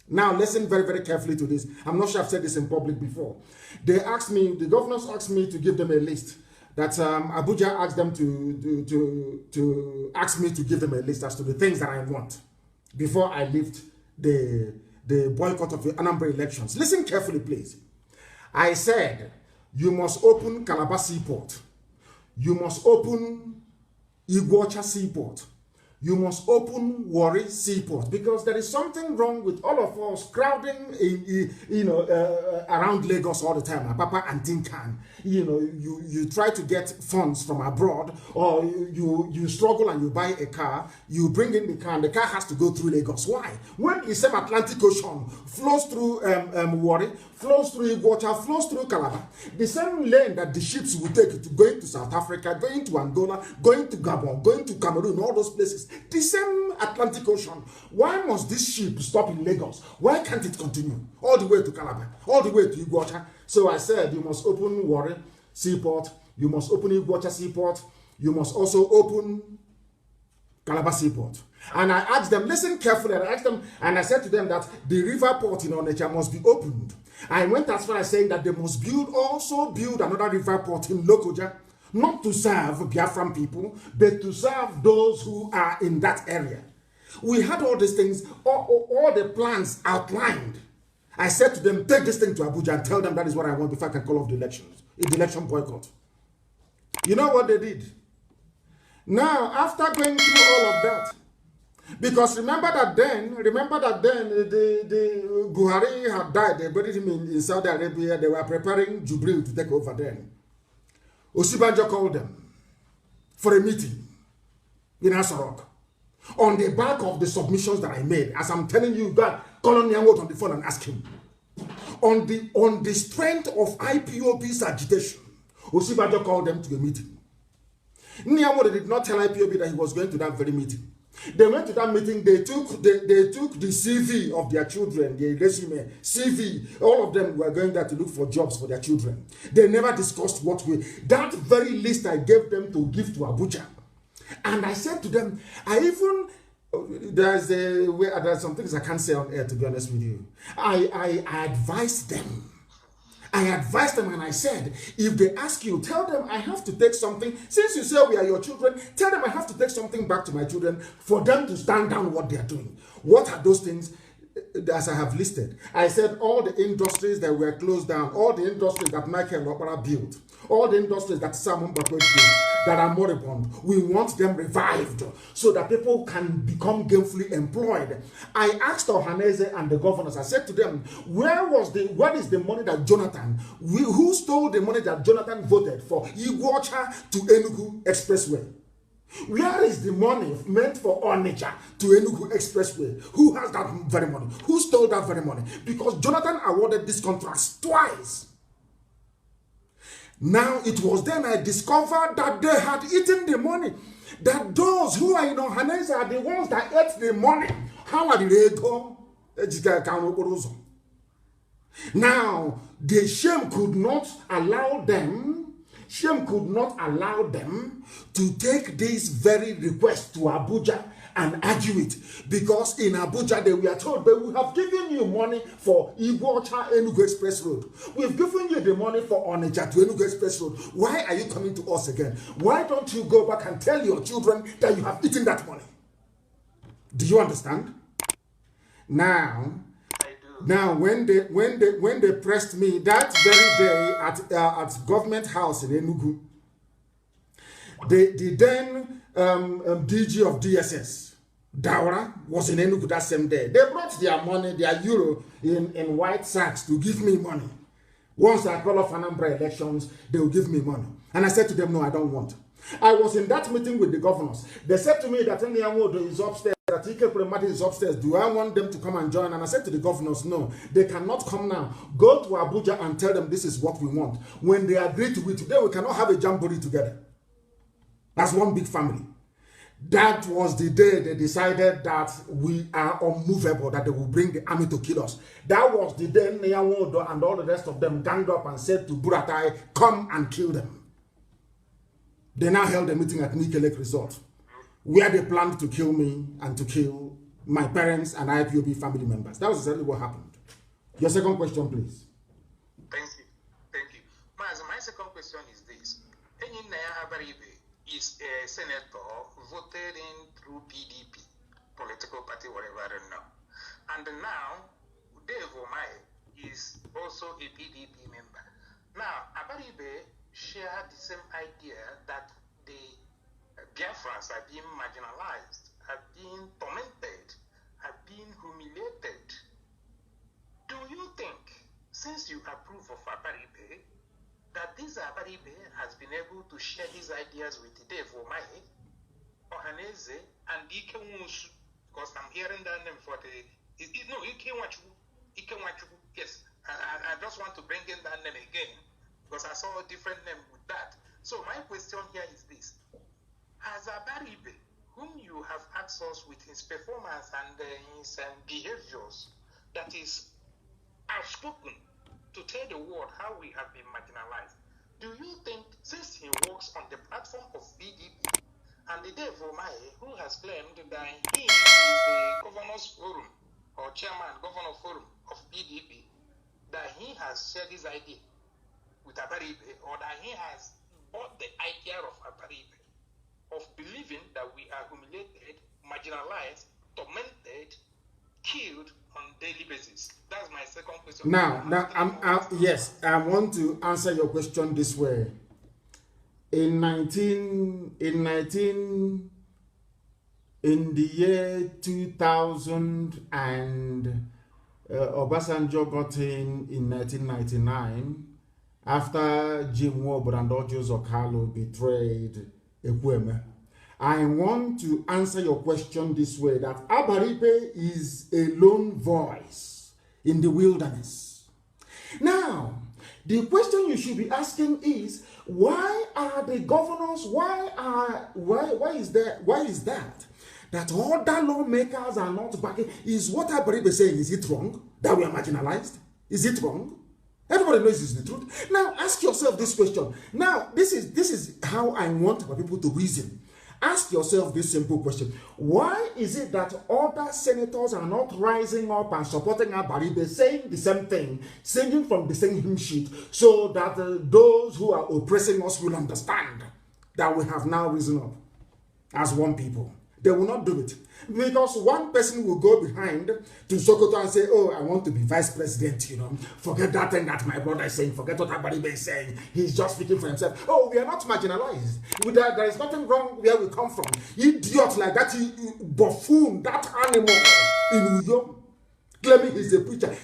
A: Now, listen very, very carefully to this. I'm not sure I've said this in public before. The governors asked me to give them a list. That Abuja asked them to ask me to give them a list as to the things that I want before I lift the boycott of the Anambra elections. Listen carefully, please. I said, you must open Calabar Seaport. You must open Iguacha Seaport. You must open Warri Seaport, because there is something wrong with all of us crowding around Lagos all the time. Apapa and Tinkan. You try to get funds from abroad, or you struggle and you buy a car, you bring in the car, and the car has to go through Lagos. Why? When the same Atlantic Ocean flows through Warri, flows through Iguacha, flows through Calabar, the same lane that the ships will take to going to South Africa, going to Angola, going to Gabon, going to Cameroon, all those places, the same Atlantic Ocean. Why must this ship stop in Lagos? Why can't it continue all the way to Calabar, all the way to Iguacha? So I said, you must open Warri Seaport, you must open Iguacha Seaport, you must also open Calabar Seaport. And I asked them, listen carefully, and I asked them, and I said to them that the river port in Onitsha must be opened. I went as far as saying that they must also build another river port in Lokoja, not to serve Biafran people, but to serve those who are in that area. We had all these things, all the plans outlined. I said to them, take this thing to Abuja and tell them that is what I want before I can call off the elections, the election boycott. You know what they did? Now, after going through all of that, because remember that then the Buhari had died, they buried him in Saudi Arabia, they were preparing Jubril to take over then. Osibanjo called them for a meeting in Asarok on the back of the submissions that I made. As I'm telling you, that call Nyangot on the phone and ask him. On the strength of IPOB's agitation, Osibanjo called them to a meeting. Nyangot did not tell IPOB that he was going to that very meeting. They went to that meeting, they took the CV of their children, their resume, CV, all of them were going there to look for jobs for their children. They never discussed what way. That very list I gave them to give to Abuja. And I said to them, there's some things I can't say on air, to be honest with you. I advised them. I advised them and I said, if they ask you, tell them I have to take something. Since you say we are your children, tell them I have to take something back to my children for them to stand down what they are doing. What are those things? As I have listed, I said all the industries that were closed down, all the industries that Michael Opera built, all the industries that Simon Bakwe built, that are moribund, we want them revived so that people can become gainfully employed. I asked Ohaneze and the governors, I said to them, what is the money that who stole the money that Jonathan voted for Iguacha to Enugu Expressway? Where is the money meant for Onitsha to Enugu Expressway? Who has that very money? Who stole that very money? Because Jonathan awarded these contracts twice. Now it was then I discovered that they had eaten the money. That those who are in Ohanese are the ones that ate the money. How are they go? Now, the shame could not allow them shame could not allow them to take this very request to Abuja and argue it, because in Abuja they were told, but we have given you money for Igbocha Enugu Express Road. We've given you the money for Onitsha to Enugu Express Road. Why are you coming to us again? Why don't you go back and tell your children that you have eaten that money? Do you understand? Now when they pressed me that very day at government house in Enugu, the then DG of DSS, Daura, was in Enugu that same day. They brought their money, their euro, in white sacks to give me money. Once I call off Anambra elections, they will give me money. And I said to them, no, I don't want. I was in that meeting with the governors. They said to me that Nnamdi is upstairs, that Ike Premadi is upstairs. Do I want them to come and join? And I said to the governors, no, they cannot come now. Go to Abuja and tell them this is what we want. When they agree to it, today we cannot have a jamboree together. That's one big family. That was the day they decided that we are unmovable, that they will bring the army to kill us. That was the day Nyawodo and all the rest of them ganged up and said to Buratai, come and kill them. They now held a meeting at Nike Lake Resort, where they planned to kill me and to kill my parents and IPOB family members. That was exactly what happened. Your second question, please.
E: Thank you. Thank you. My second question is this. Is a senator voted in through PDP, political party, whatever, I don't know. And now, Dave Omai is also a PDP member. Now, Abaribe shared the same idea that the Biafrans are being marginalized, are being tormented, are being humiliated. Do you think, since you approve of Abaribe, that this Abaribe has been able to share his ideas with Dave Omai, Ohaneze, and Ike Nwusu? Because I'm hearing that name for the... No, Ike Nwachukwu. Yes, I just want to bring in that name again, because I saw a different name with that. So my question here is this. Has Abaribe, whom you have asked us with his performance and his behaviors, that is outspoken, to tell the world how we have been marginalized, do you think, since he works on the platform of PDP, and the Dave Omai, who has claimed that he is the governor's forum, or chairman, governor forum of PDP, that he has shared his idea with Abaribe, or that he has bought the idea of Abaribe, of believing that we are humiliated, marginalized, tormented, killed on daily basis? That's my second question.
A: Yes, I want to answer your question this way. In the year 2000, and Obasanjo got in 1999, after Jim Woburn and Ojo Zokalo betrayed Ekweme. I want to answer your question this way, that Abaribe is a lone voice in the wilderness. Now, the question you should be asking is, why are the governors, why is that? That other lawmakers are not backing? Is what Abaribe saying, is it wrong? That we are marginalized? Is it wrong? Everybody knows it's the truth. Now, ask yourself this question. Now, this is how I want our people to reason. Ask yourself this simple question. Why is it that other senators are not rising up and supporting Abaribe, saying the same thing, singing from the same hymn sheet, so that those who are oppressing us will understand that we have now risen up as one people? They will not do it. Because one person will go behind to Sokoto and say, oh, I want to be vice president, Forget that thing that my brother is saying. Forget what Abaribe is saying. He's just speaking for himself. Oh, we are not marginalized. There is nothing wrong where we come from. Idiot like that, buffoon, that animal in Uyo, claiming he's a preacher.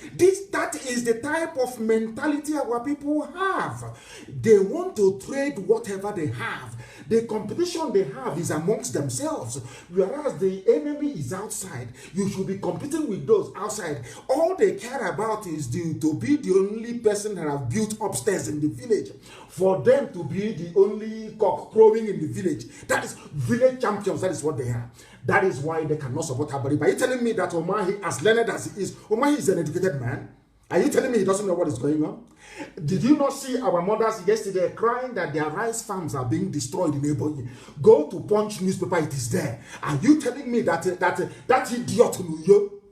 A: That is the type of mentality our people have. They want to trade whatever they have. The competition they have is amongst themselves, whereas the enemy is outside. You should be competing with those outside. All they care about is to be the only person that have built upstairs in the village. For them to be the only cock crowing in the village. That is village champions. That is what they are. That is why they cannot support Abaribe. Are you telling me that Omahi, as learned as he is, Omahi is an educated man? Are you telling me he doesn't know what is going on? Did you not see our mothers yesterday crying that their rice farms are being destroyed in Ebonyi? Go to Punch newspaper, it is there. Are you telling me that that idiot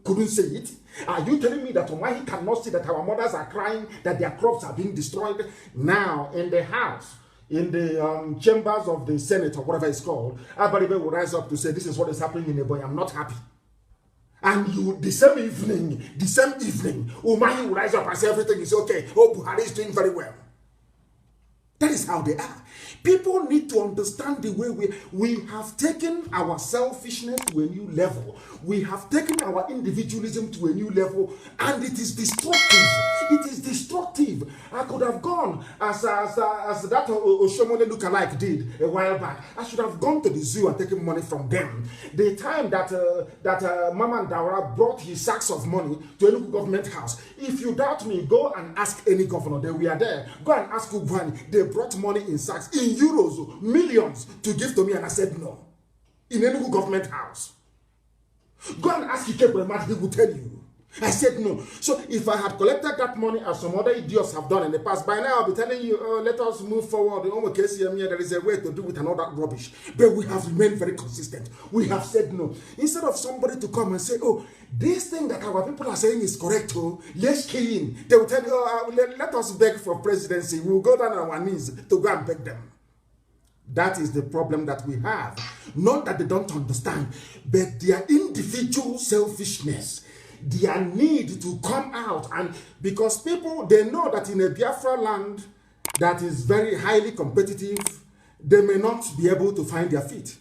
A: couldn't say it? Are you telling me that why he cannot see that our mothers are crying that their crops are being destroyed? Now, in the house, in the chambers of the Senate or whatever it's called, everybody will rise up to say, this is what is happening in Ebonyi. I'm not happy. And you, the same evening, Umahi will rise up and say everything is okay. Oh, Buhari is doing very well. That is how they are. People need to understand the way we have taken our selfishness to a new level. We have taken our individualism to a new level, and it is destructive. It is destructive. I could have gone as that Oshomole lookalike did a while back. I should have gone to the zoo and taken money from them. The time that Mama and Daura brought his sacks of money to any government house. If you doubt me, go and ask any governor. We are there. Go and ask Buhari. They brought money in sacks, in euros, millions, to give to me, and I said no. In any government house. Go and ask Ikebwe, he will tell you. I said no. So if I had collected that money as some other idiots have done in the past, by now I'll be telling you, let us move forward. There is a way to do with another rubbish. But we have remained very consistent. We have said no. Instead of somebody to come and say, oh, this thing that our people are saying is correct, oh, let's key in. They will tell you, oh, let us beg for presidency. We'll go down on our knees to go and beg them. That is the problem that we have. Not that they don't understand, but their individual selfishness, their need to come out. And because people, they know that in a Biafra land that is very highly competitive, they may not be able to find their feet.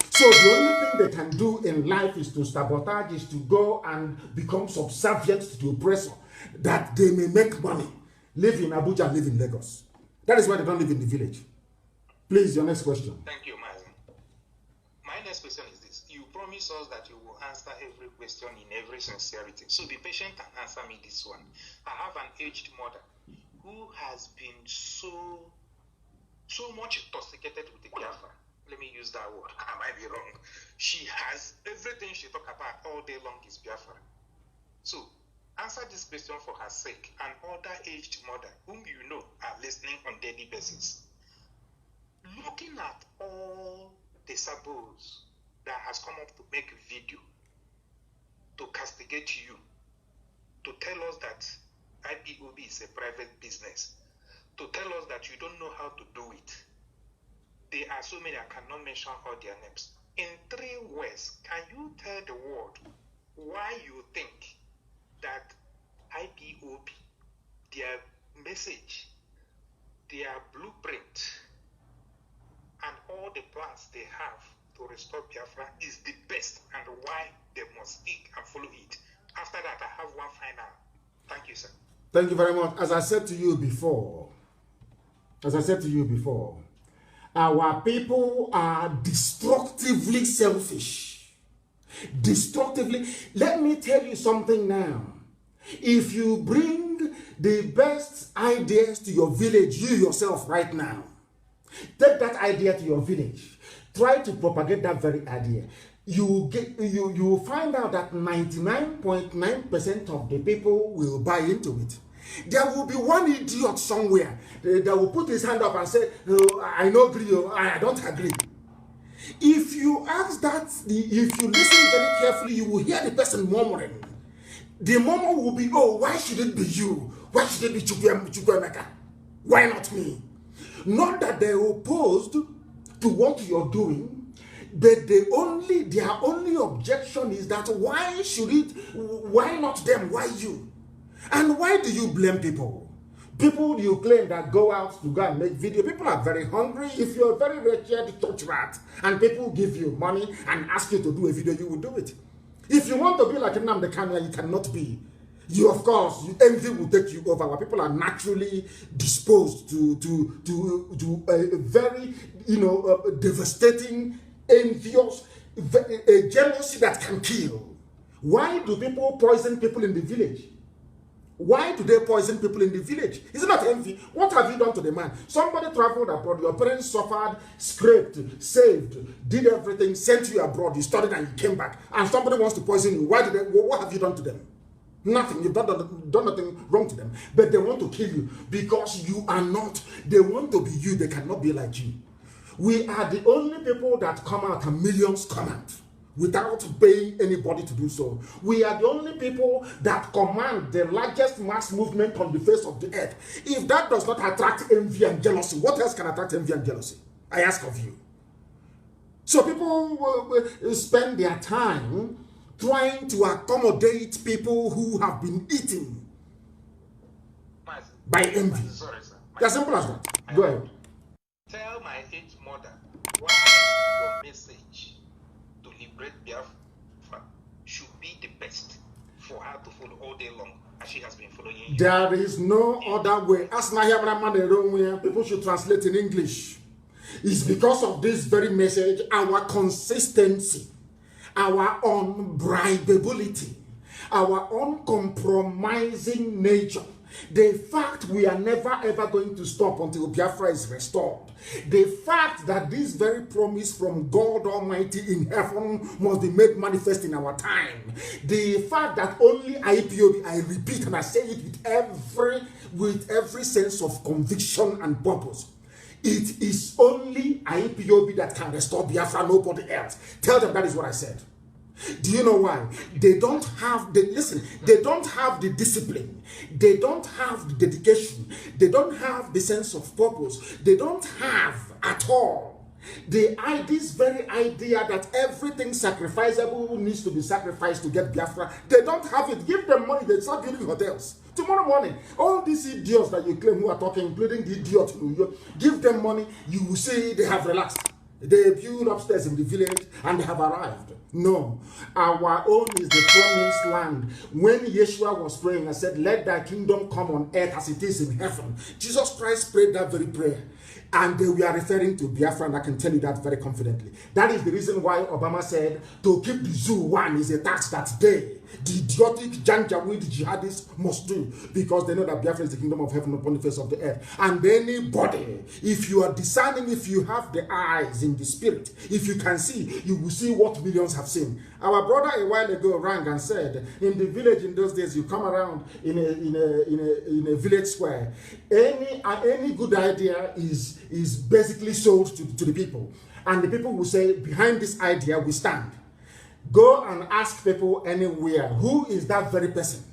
A: So the only thing they can do in life is to sabotage, is to go and become subservient to the oppressor, that they may make money, live in Abuja, live in Lagos. That is why they don't live in the village. Please, your next question.
E: Thank you, Mazen. My next question is this. You promise us that you will answer every question in every sincerity. So be patient and answer me this one. I have an aged mother who has been so much intoxicated with the Biafra. Let me use that word. I might be wrong. She has everything she talks about all day long is Biafra. So answer this question for her sake and other aged mother whom you know are listening on daily basis. Looking at all the sabos that has come up to make a video to castigate you, to tell us that IPOB is a private business, to tell us that you don't know how to do it. There are so many, I cannot mention all their names. In 3 words, can you tell the world why you think that IPOB, their message, their blueprint, and all the plans they have to restore Biafra is the best, and why they must stick and follow it? After that, I have one final. Thank you, sir.
A: Thank you very much. As I said to you before, our people are destructively selfish. Destructively. Let me tell you something now. If you bring the best ideas to your village, you yourself right now, take that idea to your village. Try to propagate that very idea. You will find out that 99.9% of the people will buy into it. There will be one idiot somewhere that will put his hand up and say, oh, I don't agree, I don't agree. If you ask that, if you listen very carefully, you will hear the person murmuring. The murmur will be, oh, why should it be you? Why should it be Chukwemeka? Why not me? Not that they're opposed to what you're doing, but their only objection is that why not them, why you? And why do you blame people? People you claim that go out to go and make video, people are very hungry. If you're very wretched, touch that, and people give you money and ask you to do a video, you will do it. If you want to be like Nnamdi kanu, you cannot be. You, of course, envy will take you over. Our people are naturally disposed to a very, devastating, envious, a jealousy that can kill. Why do people poison people in the village? Why do they poison people in the village? Is it not envy? What have you done to the man? Somebody traveled abroad, your parents suffered, scraped, saved, did everything, sent you abroad, you studied and you came back, and somebody wants to poison you. What have you done to them? Nothing. You've done nothing wrong to them. But they want to kill you because you are not. They want to be you. They cannot be like you. We are the only people that come out and millions come out without paying anybody to do so. We are the only people that command the largest mass movement on the face of the earth. If that does not attract envy and jealousy, what else can attract envy and jealousy? I ask of you. So people will spend their time trying to accommodate people who have been eaten by envy. As simple as that. Go ahead.
E: Tell my aged mother why your message to liberate Biafra should be the best for her to follow all day long, as she has been following you.
A: There is no other way. As people should translate in English. It's because of this very message, our consistency, our unbribability, our uncompromising nature, the fact we are never ever going to stop until Biafra is restored, the fact that this very promise from God Almighty in heaven must be made manifest in our time, the fact that only IPOB, I repeat and I say it with every sense of conviction and purpose, it is only IPOB that can restore Biafra, nobody else. Tell them that is what I said. Do you know why? They don't have they don't have the discipline, they don't have the dedication, they don't have the sense of purpose, they don't have at all this very idea that everything sacrificable needs to be sacrificed to get Biafra. They don't have it. Give them money, they start building hotels. Tomorrow morning, all these idiots that you claim who are talking, including the idiot in New York, give them money, you will see they have relaxed. They build upstairs in the village and they have arrived. No, our own is the promised land. When Yeshua was praying and said, let thy kingdom come on earth as it is in heaven, Jesus Christ prayed that very prayer. And we are referring to Biafra, and I can tell you that very confidently. That is the reason why Obama said to keep the zoo one is a tax that they, the idiotic Janjaweed jihadists, must do, because they know that Biafra is the kingdom of heaven upon the face of the earth. And anybody, if you are discerning, if you have the eyes in the spirit, if you can see, you will see what millions have seen. Our brother a while ago rang and said, in the village in those days, you come around in a village square, any good idea is basically sold to the people. And the people will say, behind this idea we stand. Go and ask people anywhere, who is that very person?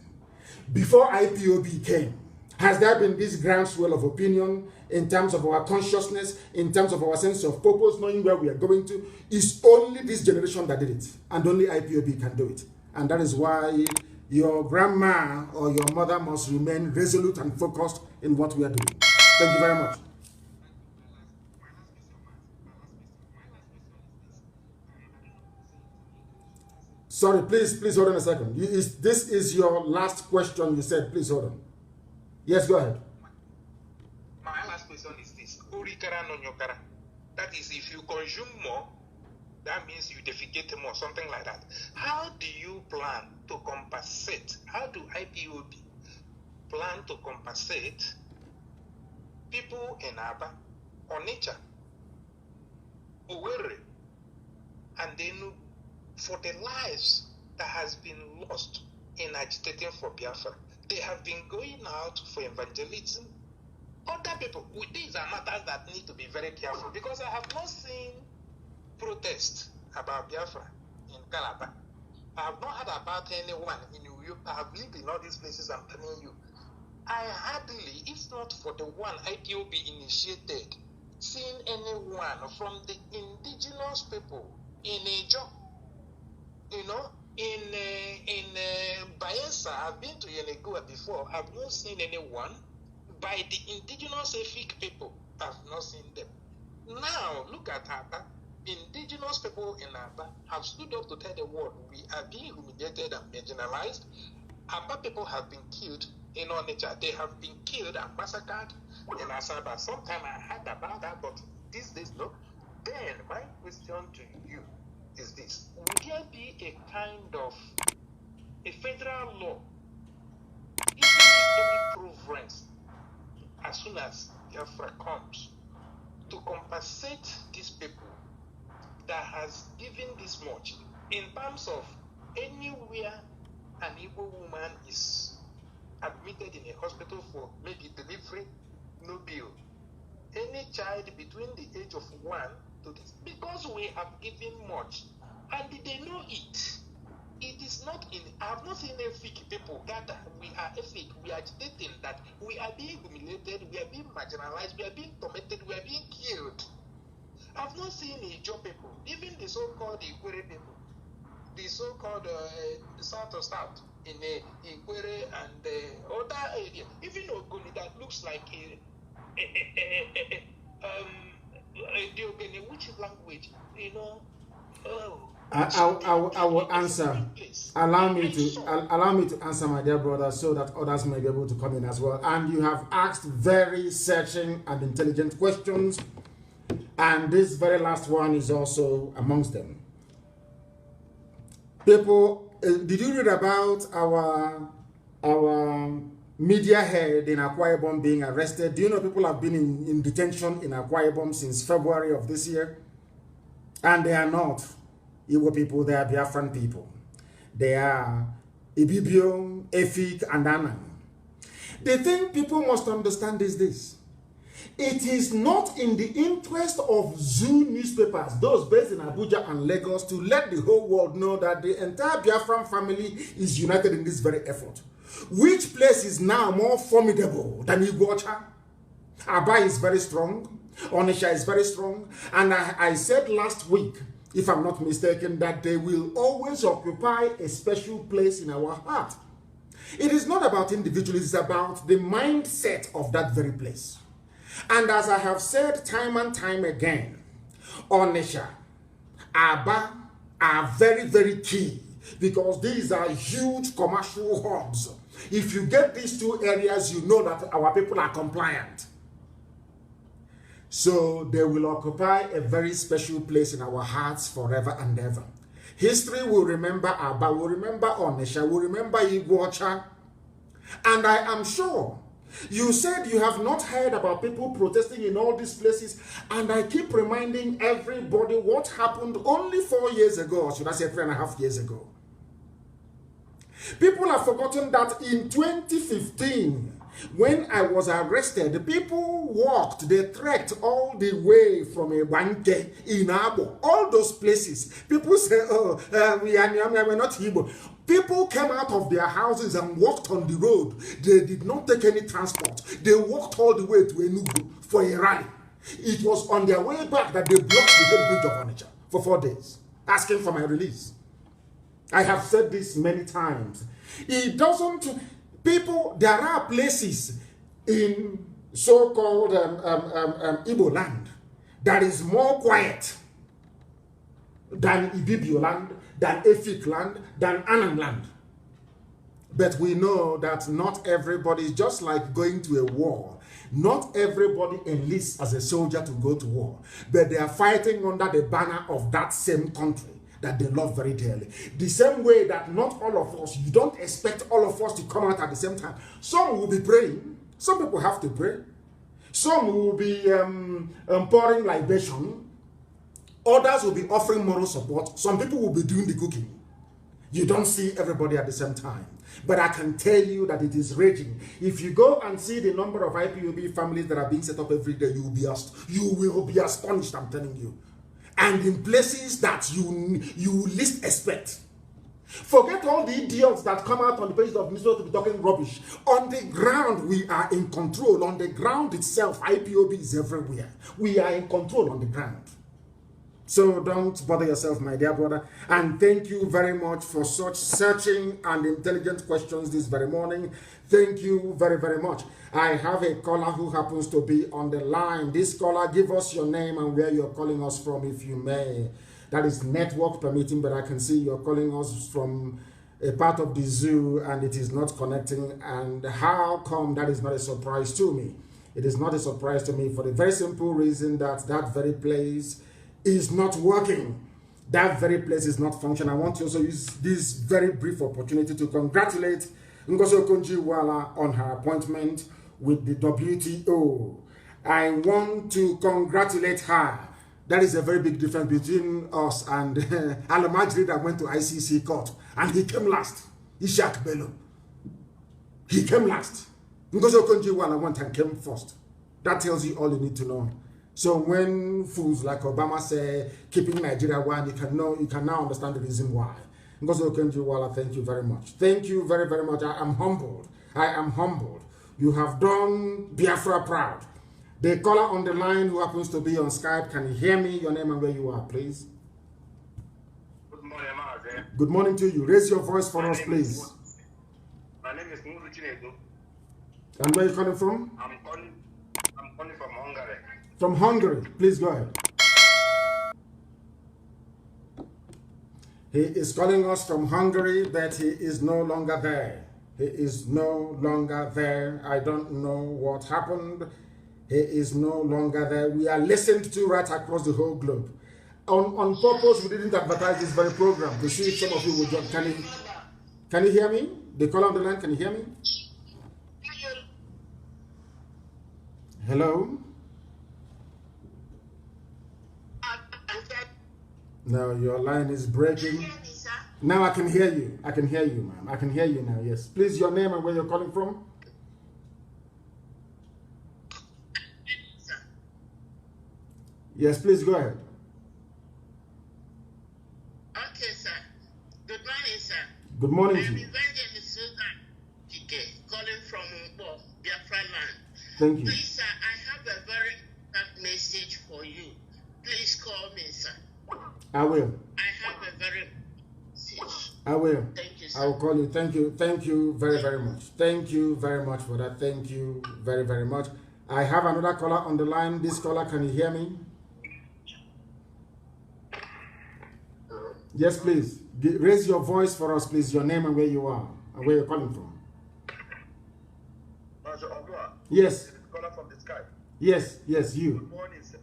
A: Before IPOB came, has there been this groundswell of opinion in terms of our consciousness, in terms of our sense of purpose, knowing where we are going to? It's only this generation that did it, and only IPOB can do it. And that is why your grandma or your mother must remain resolute and focused in what we are doing. Thank you very much. Sorry, please hold on a second. This is your last question you said. Please hold on. Yes, go ahead.
E: My last question is this. That is, if you consume more, that means you defecate more, something like that. How do you plan to compensate? How do IPOB plan to compensate people in Aba, Onitsha, Owerri, and then for the lives that has been lost in agitating for Biafra? They have been going out for evangelism. Other people, these are matters that need to be very careful, because I have not seen protests about Biafra in Calabar. I have not heard about anyone in New York. I have lived in all these places, I'm telling you. I hardly, if not for the one IPOB initiated, seen anyone from the indigenous people in Ejo, in Bayelsa. I've been to Yenegoa before. I've not seen anyone. By the indigenous Efik people, I've not seen them. Now, look at Aba. Indigenous people in Aba have stood up to tell the world we are being humiliated and marginalized. Aba people have been killed in Onitsha. They have been killed and massacred in Asaba. Sometime I heard about that, but these days, no. Then, my question to you is this. Would there be a kind of a federal law giving any preference as soon as Biafra comes to compensate these people that has given this much in terms of anywhere an Igbo woman is admitted in a hospital for maybe delivery, no bill. Any child between the age of 1 to this, because we have given much and they know it. It is not in, I have not seen a fake people gather. We are fake. We are agitating that we are being humiliated, we are being marginalized, we are being tormented, we are being killed. I've not seen a job people, even the so-called Ikwere people, the so-called South of South in Ikwere and other area, even Ogoni that looks like the Ogoni, which language, you know,
A: I will answer. Allow me to answer, my dear brother, so that others may be able to come in as well. And you have asked very searching and intelligent questions, and this very last one is also amongst them. People, did you read about our media head in Akwa Ibom being arrested? Do you know people have been in detention in Akwa Ibom since February of this year? And they are not Igbo people, they are Biafran people. They are Ibibio, Efik, and Anan. The thing people must understand is this. It is not in the interest of Zoo newspapers, those based in Abuja and Lagos, to let the whole world know that the entire Biafran family is united in this very effort. Which place is now more formidable than Iguacha? Aba is very strong. Onitsha is very strong. And I said last week, if I'm not mistaken, that they will always occupy a special place in our heart. It is not about individuals, it's about the mindset of that very place. And as I have said time and time again, Onitsha, Aba are very, very key, because these are huge commercial hubs. If you get these two areas, you know that our people are compliant. So they will occupy a very special place in our hearts forever and ever. History will remember Aba, will remember Onitsha, will remember Iguacha. And I am sure you said you have not heard about people protesting in all these places. And I keep reminding everybody what happened only 4 years ago, or should I say 3.5 years ago. People have forgotten that in 2015, when I was arrested, people walked, they trekked all the way from Ebanke in Abo, all those places. People say, oh, we're not Igbo. People came out of their houses and walked on the road. They did not take any transport. They walked all the way to Enugu for a rally. It was on their way back that they blocked the head bridge of Onitsha for 4 days, asking for my release. I have said this many times. It doesn't... People, there are places in so-called Igbo land that is more quiet than Ibibio land, than Efik land, than Anan land. But we know that not everybody is just like going to a war. Not everybody enlists as a soldier to go to war, but they are fighting under the banner of that same country that they love very dearly. The same way that not all of us, you don't expect all of us to come out at the same time. Some will be praying. Some people have to pray. Some will be pouring libation. Others will be offering moral support. Some people will be doing the cooking. You don't see everybody at the same time. But I can tell you that it is raging. If you go and see the number of IPOB families that are being set up every day, you will be astonished, I'm telling you. And in places that you least expect. Forget all the idiots that come out on the pages of newspapers to be talking rubbish. On the ground, we are in control. On the ground itself, IPOB is everywhere. We are in control on the ground. So don't bother yourself, my dear brother. And thank you very much for such searching and intelligent questions this very morning. Thank you very, very much. I have a caller who happens to be on the line. This caller, give us your name and where you're calling us from, if you may. That is network permitting, but I can see you're calling us from a part of the zoo and it is not connecting. And how come that is not a surprise to me? It is not a surprise to me for the very simple reason that that very place is not working. That very place is not functioning. I want to also use this very brief opportunity to congratulate Ngozi Okonjo-Iweala on her appointment with the WTO. I want to congratulate her. That is a very big difference between us and Alamajri that went to ICC court and he came last. Ishak Bello. He came last. Because Okonjo-Iweala one time came first. That tells you all you need to know. So when fools like Obama say keeping Nigeria one, you can now understand the reason why. Because Okonjo-Iweala, thank you very much. Thank you very, very much. I am humbled. I am humbled. You have done Biafra proud. The caller on the line who happens to be on Skype, can you hear me? Your name and where you are, please.
F: Good morning, Maze.
A: Good morning to you. Raise your voice for us, please.
F: My name is Nnamdi kanu.
A: And where are you calling from?
F: I'm calling from Hungary.
A: From Hungary. Please go ahead. He is calling us from Hungary, but he is no longer there. He is no longer there. I don't know what happened. He is no longer there. We are listened to right across the whole globe. On purpose, we didn't advertise this very program to see if some of you would join. Can you hear me? The caller on the line, can you hear me? Hello? No, your line is breaking. Now I can hear you. I can hear you, ma'am. I can hear you now, yes. Please, your name and where you're calling from? Yes, please go ahead.
G: Okay, sir. Good morning, sir.
A: Good morning
G: I
A: to
G: am
A: you.
G: Evangelist calling from Biafra land.
A: Thank you.
G: Please, sir, I have a very important message for you. Please call me, sir.
A: I will.
G: I have a very message.
A: I will.
G: Thank you, sir.
A: I will call you. Thank you. Thank you very, very much. Thank you very much for that. Thank you very, very much. I have another caller on the line. This caller, can you hear me? Yes, please. Raise your voice for us, please. Your name and where you are and where you're calling from. Yes.
F: Caller from the Skype.
A: Yes, yes, you.
F: Good morning, sir.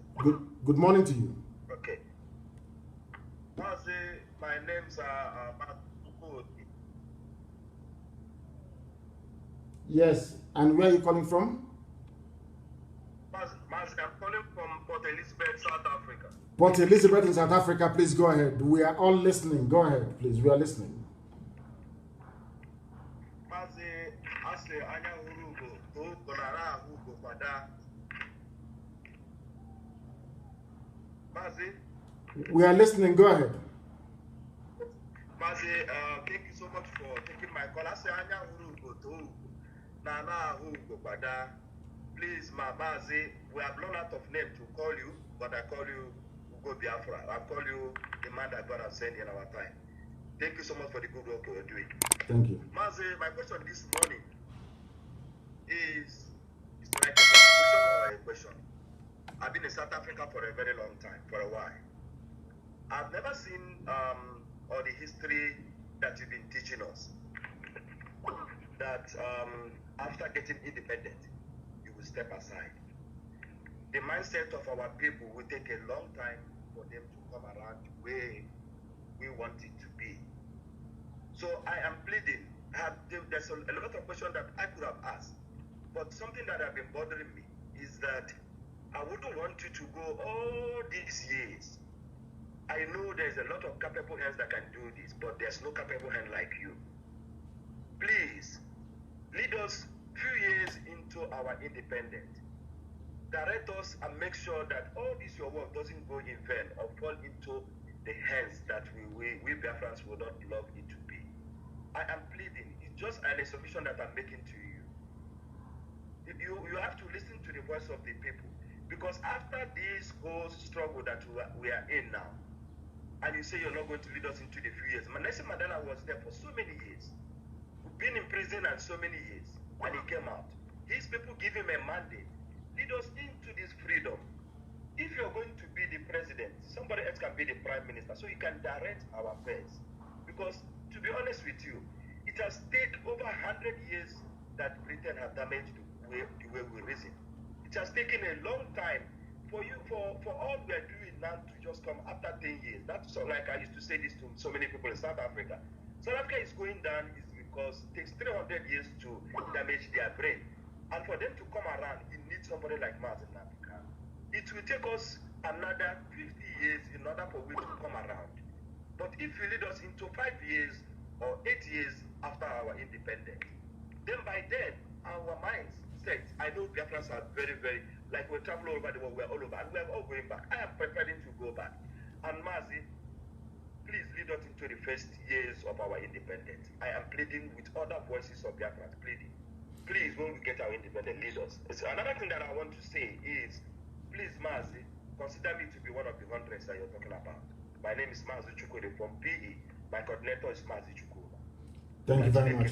A: Good morning to you.
F: Okay. Maze, my names are Procure.
A: Yes, and where are you calling from?
F: Maze, I'm calling from Port Elizabeth, South Africa.
A: Port Elizabeth in South Africa, please go ahead. We are all listening. Go ahead, please. We are listening.
F: Maze, Asle Anya Hurugo, to Konara Hugo Pada. Maze,
A: We are listening. Go ahead.
F: Maze, thank you so much for taking my call. Asle Anya Hurugo, to Nana Hugo Pada. Please, Maze, we have run out of name to call you, but I call you Ugo Biafra. I call you the man that God has sent in our time. Thank you so much for the good work you are doing.
A: Thank you.
F: Maze, my question this morning is like a contribution or a question. I've been in South Africa for a very long time, for a while. I've never seen all the history that you've been teaching us. That after getting independent, you will step aside. The mindset of our people will take a long time for them to come around the way we want it to be. So I am pleading. There's a lot of questions that I could have asked, but something that has been bothering me is that I wouldn't want you to go all these years. I know there's a lot of capable hands that can do this, but there's no capable hand like you. Please, lead us few years into our independence. Direct us and make sure that all this your work doesn't go in vain or fall into the hands that we Biafrans will not love it to be. I am pleading. It's just an submission that I'm making to you. You have to listen to the voice of the people, because after this whole struggle that we are in now, and you say you're not going to lead us into the few years. Nelson Mandela was there for so many years, been in prison and so many years, and he came out. His people give him a mandate. Lead us into this freedom. If you're going to be the president, somebody else can be the prime minister, so you can direct our affairs. Because, to be honest with you, it has taken over 100 years that Britain have damaged the way we reason. It has taken a long time for all we are doing now to just come after 10 years. That's so, like I used to say this to so many people in South Africa. South Africa is going down is because it takes 300 years to damage their brain. And for them to come around, it needs somebody like Nnamdi kanu. It will take us another 50 years in order for we to come around. But if you lead us into 5 years or 8 years after our independence. Then by then, our minds set. I know Biafrans are very, very, like we travel all over the world, we're all over, and we're all going back. I am preparing to go back. And Mazi, please lead us into the first years of our independence. I am pleading with other voices of Biafrans, pleading. Please, when we get our independence, lead us. So another thing that I want to say is, please, Mazi, consider me to be one of the hundreds that you're talking about. My name is Mazi Chukwu from PE. My coordinator is Mazi Chukwu.
A: Thank you very much.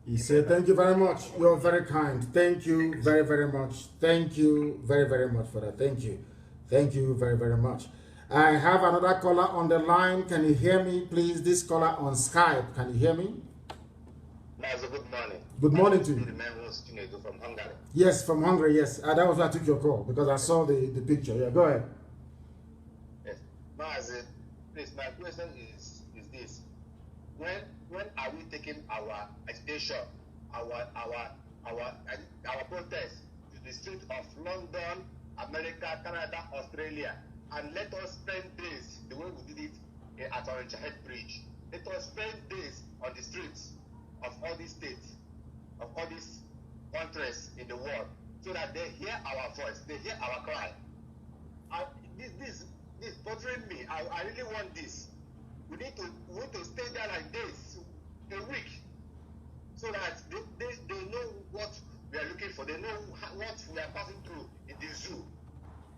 A: He said, thank you very much. You're very kind. Thank you very, very much. Thank you very, very much for that. Thank you. Thank you very, very much. I have another caller on the line. Can you hear me, please? This caller on Skype. Can you hear me?
F: Good morning.
A: Good morning to you.
F: From Hungary.
A: Yes, from Hungary, yes. That was why I took your call, because I saw the picture. Yeah, go ahead.
F: Yes. Mazi, please, my question is this. When are we taking our agitation, our protest to the streets of London, America, Canada, Australia, and let us spend days the way we did it at Orange Head Bridge. Let us spend days on the streets of all these states, of all these countries in the world, so that they hear our voice, they hear our cry. This bothering me. I really want this. We need to stay there like this a week, so that they know what we are looking for. They know what we are passing through in the zoo.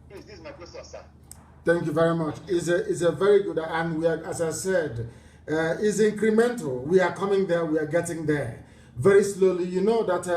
F: Please, this is my question, sir.
A: Thank you very much. It's a very good, and we are, as I said, it's incremental. We are coming there. We are getting there very slowly. You know that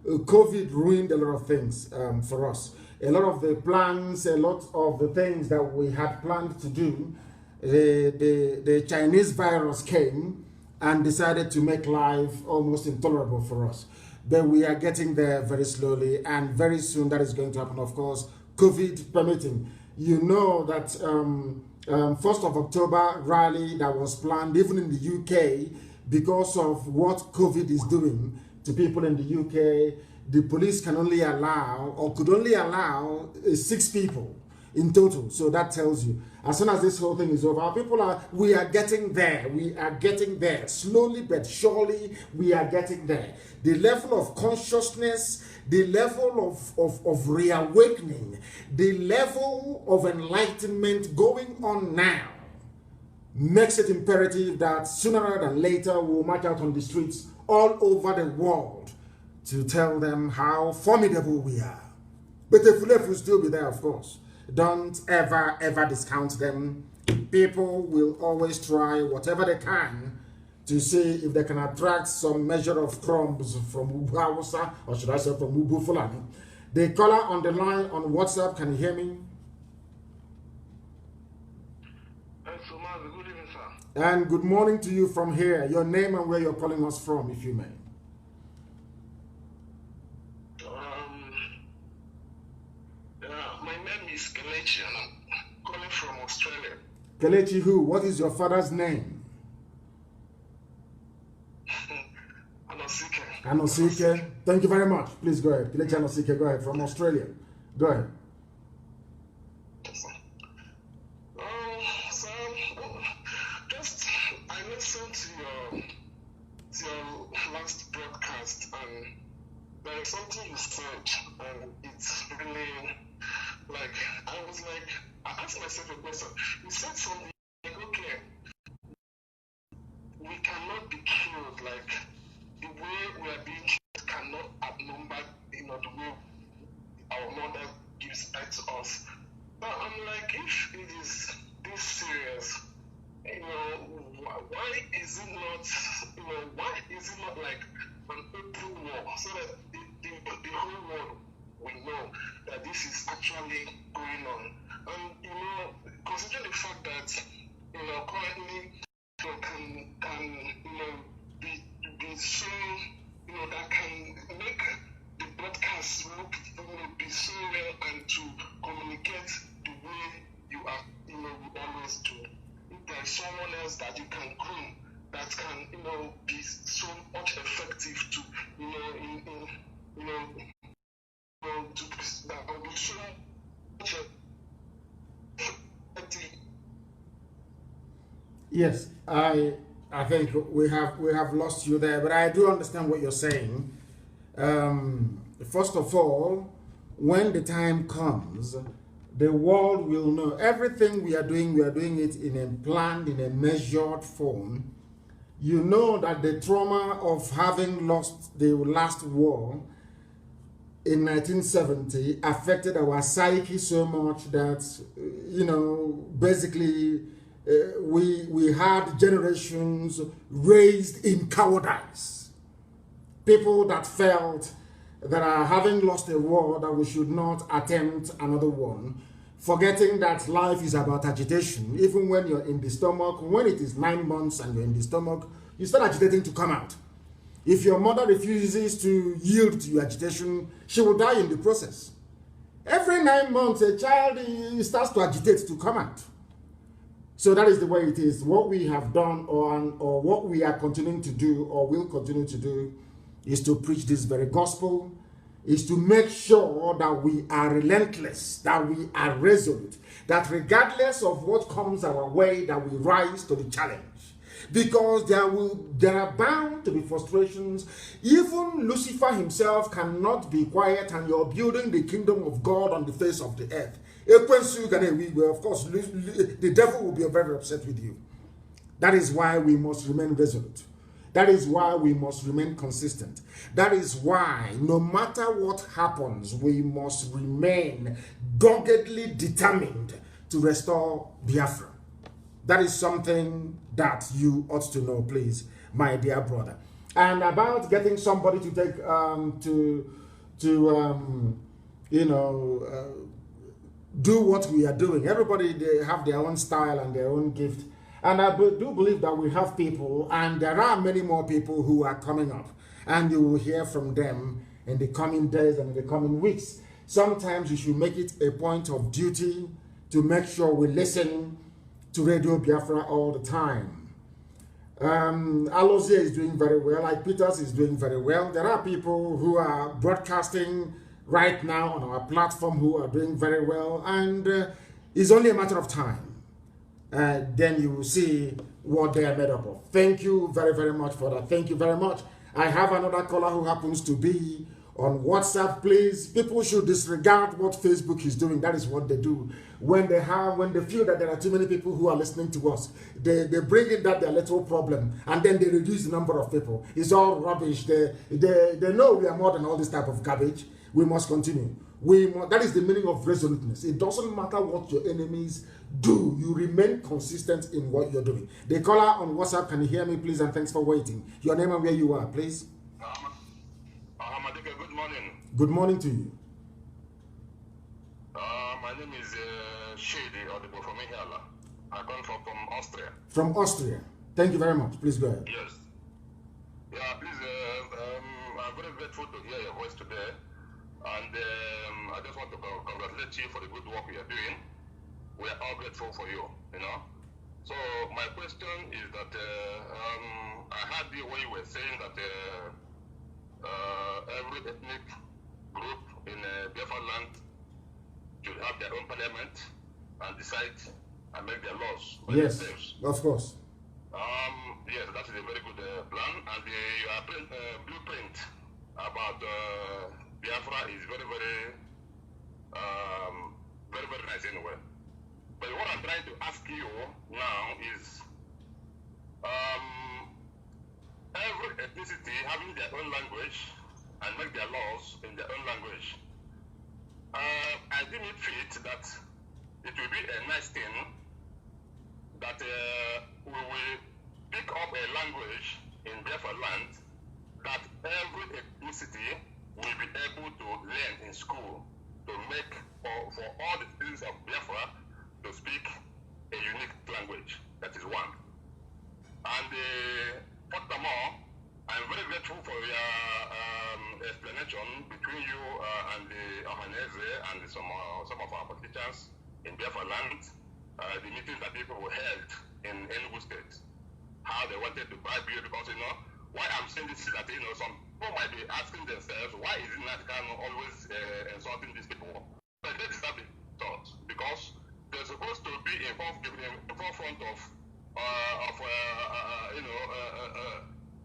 A: COVID ruined a lot of things for us. A lot of the plans, a lot of the things that we had planned to do, the Chinese virus came and decided to make life almost intolerable for us. But we are getting there very slowly, and very soon that is going to happen, of course, COVID permitting. You know that 1st of October rally that was planned even in the UK, because of what COVID is doing to people in the UK, the police can only allow, or could only allow 6 people in total. So that tells you, as soon as this whole thing is over, we are getting there. We are getting there. Slowly but surely, we are getting there. The level of consciousness, the level of reawakening, the level of enlightenment going on now makes it imperative that sooner rather than later we'll march out on the streets all over the world to tell them how formidable we are. But the Fulef will still be there, of course. Don't ever discount them. People will always try whatever they can to see if they can attract some measure of crumbs from Ubu Hausa, or should I say from Ubu Fulani. The caller on the line on WhatsApp, can you hear me?
F: Good evening, sir.
A: And good morning to you from here. Your name and where you're calling us from, if you may.
F: My name is Kelechi, and I'm calling from Australia.
A: Kelechi who? What is your father's name?
F: Anosike.
A: Anosike. Thank you very much. Please go ahead. Kelechi Anosike, go ahead, from Australia. Go ahead.
F: I listened to your last broadcast, and there is something you said, and it's really I asked myself a question. You said something like, okay, we cannot be killed, like the way we are being killed cannot outnumber, the way our mother gives birth to us. But I'm like, if it is this serious, why is it not like an open war, so that the whole world will know that this is actually going on? And considering the fact that currently can be so that can make the broadcast be so well, and to communicate the way you are we always do. If there is someone else that you can groom that can be so much effective to that will be so much effective.
A: Yes, I I think we have lost you there, but I do understand what you're saying. First of all, when the time comes, the world will know everything we are doing it in a planned, in a measured form. You know that the trauma of having lost the last war in 1970 affected our psyche so much that, you know, basically we had generations raised in cowardice. People that felt that having lost a war, that we should not attempt another one, forgetting that life is about agitation. Even when you're in the stomach, when it is 9 months and you're in the stomach, you start agitating to come out. If your mother refuses to yield to your agitation, she will die in the process. Every 9 months, a child starts to agitate to come out. So that is the way it is. What we have done or what we are continuing to do or will continue to do is to preach this very gospel, is to make sure that we are relentless, that we are resolute, that regardless of what comes our way, that we rise to the challenge. Because there are bound to be frustrations. Even Lucifer himself cannot be quiet, and you're building the kingdom of God on the face of the earth. Of course, the devil will be very upset with you. That is why we must remain resolute. That is why we must remain consistent. That is why, no matter what happens, we must remain doggedly determined to restore Biafra. That is something that you ought to know, please, my dear brother. And about getting somebody to take do what we are doing. Everybody, they have their own style and their own gift. And I do believe that we have people, and there are many more people who are coming up, and you will hear from them in the coming days and in the coming weeks. Sometimes you should make it a point of duty to make sure we listen to Radio Biafra all the time. Alozie is doing very well. Like Peters is doing very well. There are people who are broadcasting right now on our platform who are doing very well, and it's only a matter of time. Then you will see what they are made up of. Thank you very, very much for that. Thank you very much. I have another caller who happens to be on WhatsApp. Please, people should disregard what Facebook is doing. That is what they do. When they feel that there are too many people who are listening to us, they bring in their little problem, and then they reduce the number of people. It's all rubbish. They know we are more than all this type of garbage. We must continue. That is the meaning of resoluteness. It doesn't matter what your enemies do. You remain consistent in what you're doing. The caller on WhatsApp, can you hear me, please? And thanks for waiting. Your name and where you are, please.
B: Good morning.
A: Good morning to you.
B: My name is Shady Audible from Ihala. I come from Austria.
A: From Austria. Thank you very much. Please go ahead.
B: Yes. Yeah, please. I'm very grateful to hear your voice today. And I just want to congratulate you for the good work you are doing. We are all grateful for you, you know. So my question is that I heard the way you were saying that every ethnic group in Biafra land should have their own parliament and decide and make their laws.
A: Yes,
B: themselves.
A: of course.
B: Yes, that is a very good plan. And the blueprint about Biafra is very, very nice anyway. But what I'm trying to ask you now is every ethnicity having their own language and make their laws in their own language. I deem it fit that it will be a nice thing that we will pick up a language in Biafra land that every ethnicity will be able to learn in school to make for all the citizens of Biafra to speak a unique language. That is one. And furthermore, I'm very grateful for your explanation between you and the Ohanese and some of our politicians in Biafra land, the meetings that people held in Enugu State, how they wanted to bribe you, because, you know, why I'm saying this is that, you know, some people might be asking themselves, why is Nnamdi kanu always insulting these people? But they deserve the thought, because they're supposed to be in forefront of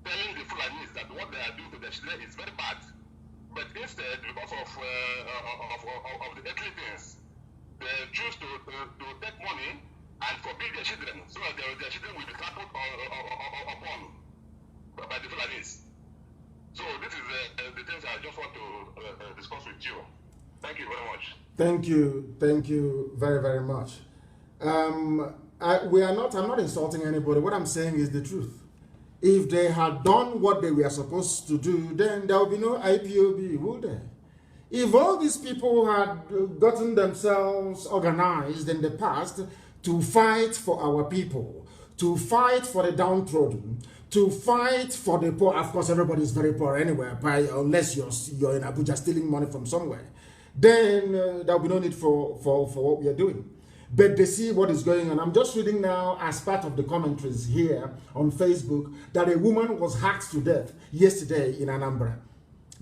H: telling the Fulanis that what they are doing to their children is very bad. But instead, because of the earthly things, they choose to take money and forbid their children, so that their children will be trampled upon by the Fulanis. So this is the things I just want to discuss with you. Thank you very much.
A: Thank you very, very much. I'm not insulting anybody. What I'm saying is the truth. If they had done what they were supposed to do, then there would be no IPOB, would there? If all these people had gotten themselves organized in the past to fight for our people, to fight for the downtrodden, to fight for the poor, of course everybody is very poor anywhere, unless you're in Abuja stealing money from somewhere, then there will be no need for what we are doing. But they see what is going on. I'm just reading now as part of the commentaries here on Facebook that a woman was hacked to death yesterday in Anambra.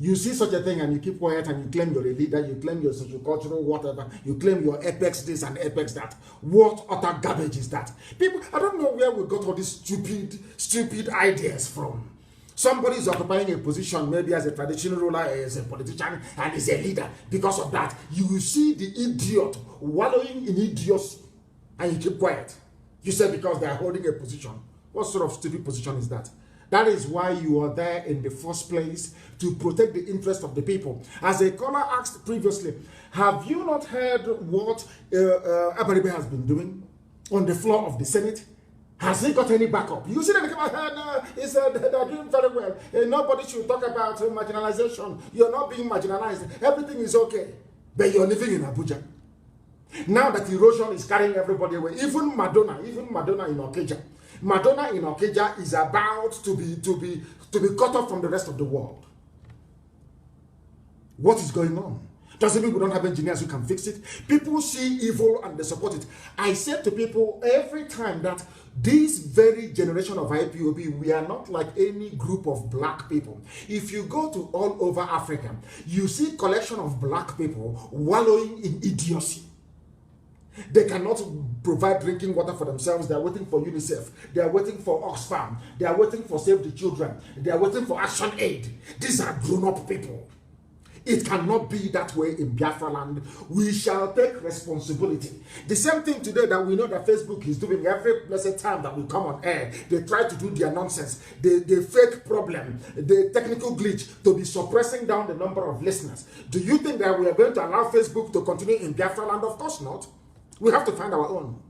A: You see such a thing and you keep quiet and you claim you're a leader, you claim you're socio-cultural, whatever, you claim you're apex this and apex that. What utter garbage is that? People, I don't know where we got all these stupid ideas from. Somebody is occupying a position, maybe as a traditional ruler, as a politician, and is a leader. Because of that, you will see the idiot wallowing in idiocy, and you keep quiet. You say because they are holding a position. What sort of stupid position is that? That is why you are there in the first place, to protect the interest of the people. As a caller asked previously, have you not heard what Abaribe has been doing on the floor of the Senate? Has he got any backup? You see them come out, he said they're doing very well. Nobody should talk about marginalization. You're not being marginalized. Everything is okay. But you're living in Abuja. Now that erosion is carrying everybody away, even Madonna in Okeja. Madonna in Okeja is about to be cut off from the rest of the world. What is going on? Doesn't mean we don't have engineers who can fix it. People see evil and they support it. I said to people every time that this very generation of IPOB, we are not like any group of black people. If you go to all over Africa, you see a collection of black people wallowing in idiocy. They cannot provide drinking water for themselves. They are waiting for UNICEF. They are waiting for Oxfam. They are waiting for Save the Children. They are waiting for Action Aid. These are grown-up people. It cannot be that way in Biafra land. We shall take responsibility. The same thing today that we know that Facebook is doing every blessed time that we come on air. They try to do their nonsense. The fake problem, the technical glitch to be suppressing down the number of listeners. Do you think that we are going to allow Facebook to continue in Biafra land? Of course not. We have to find our own.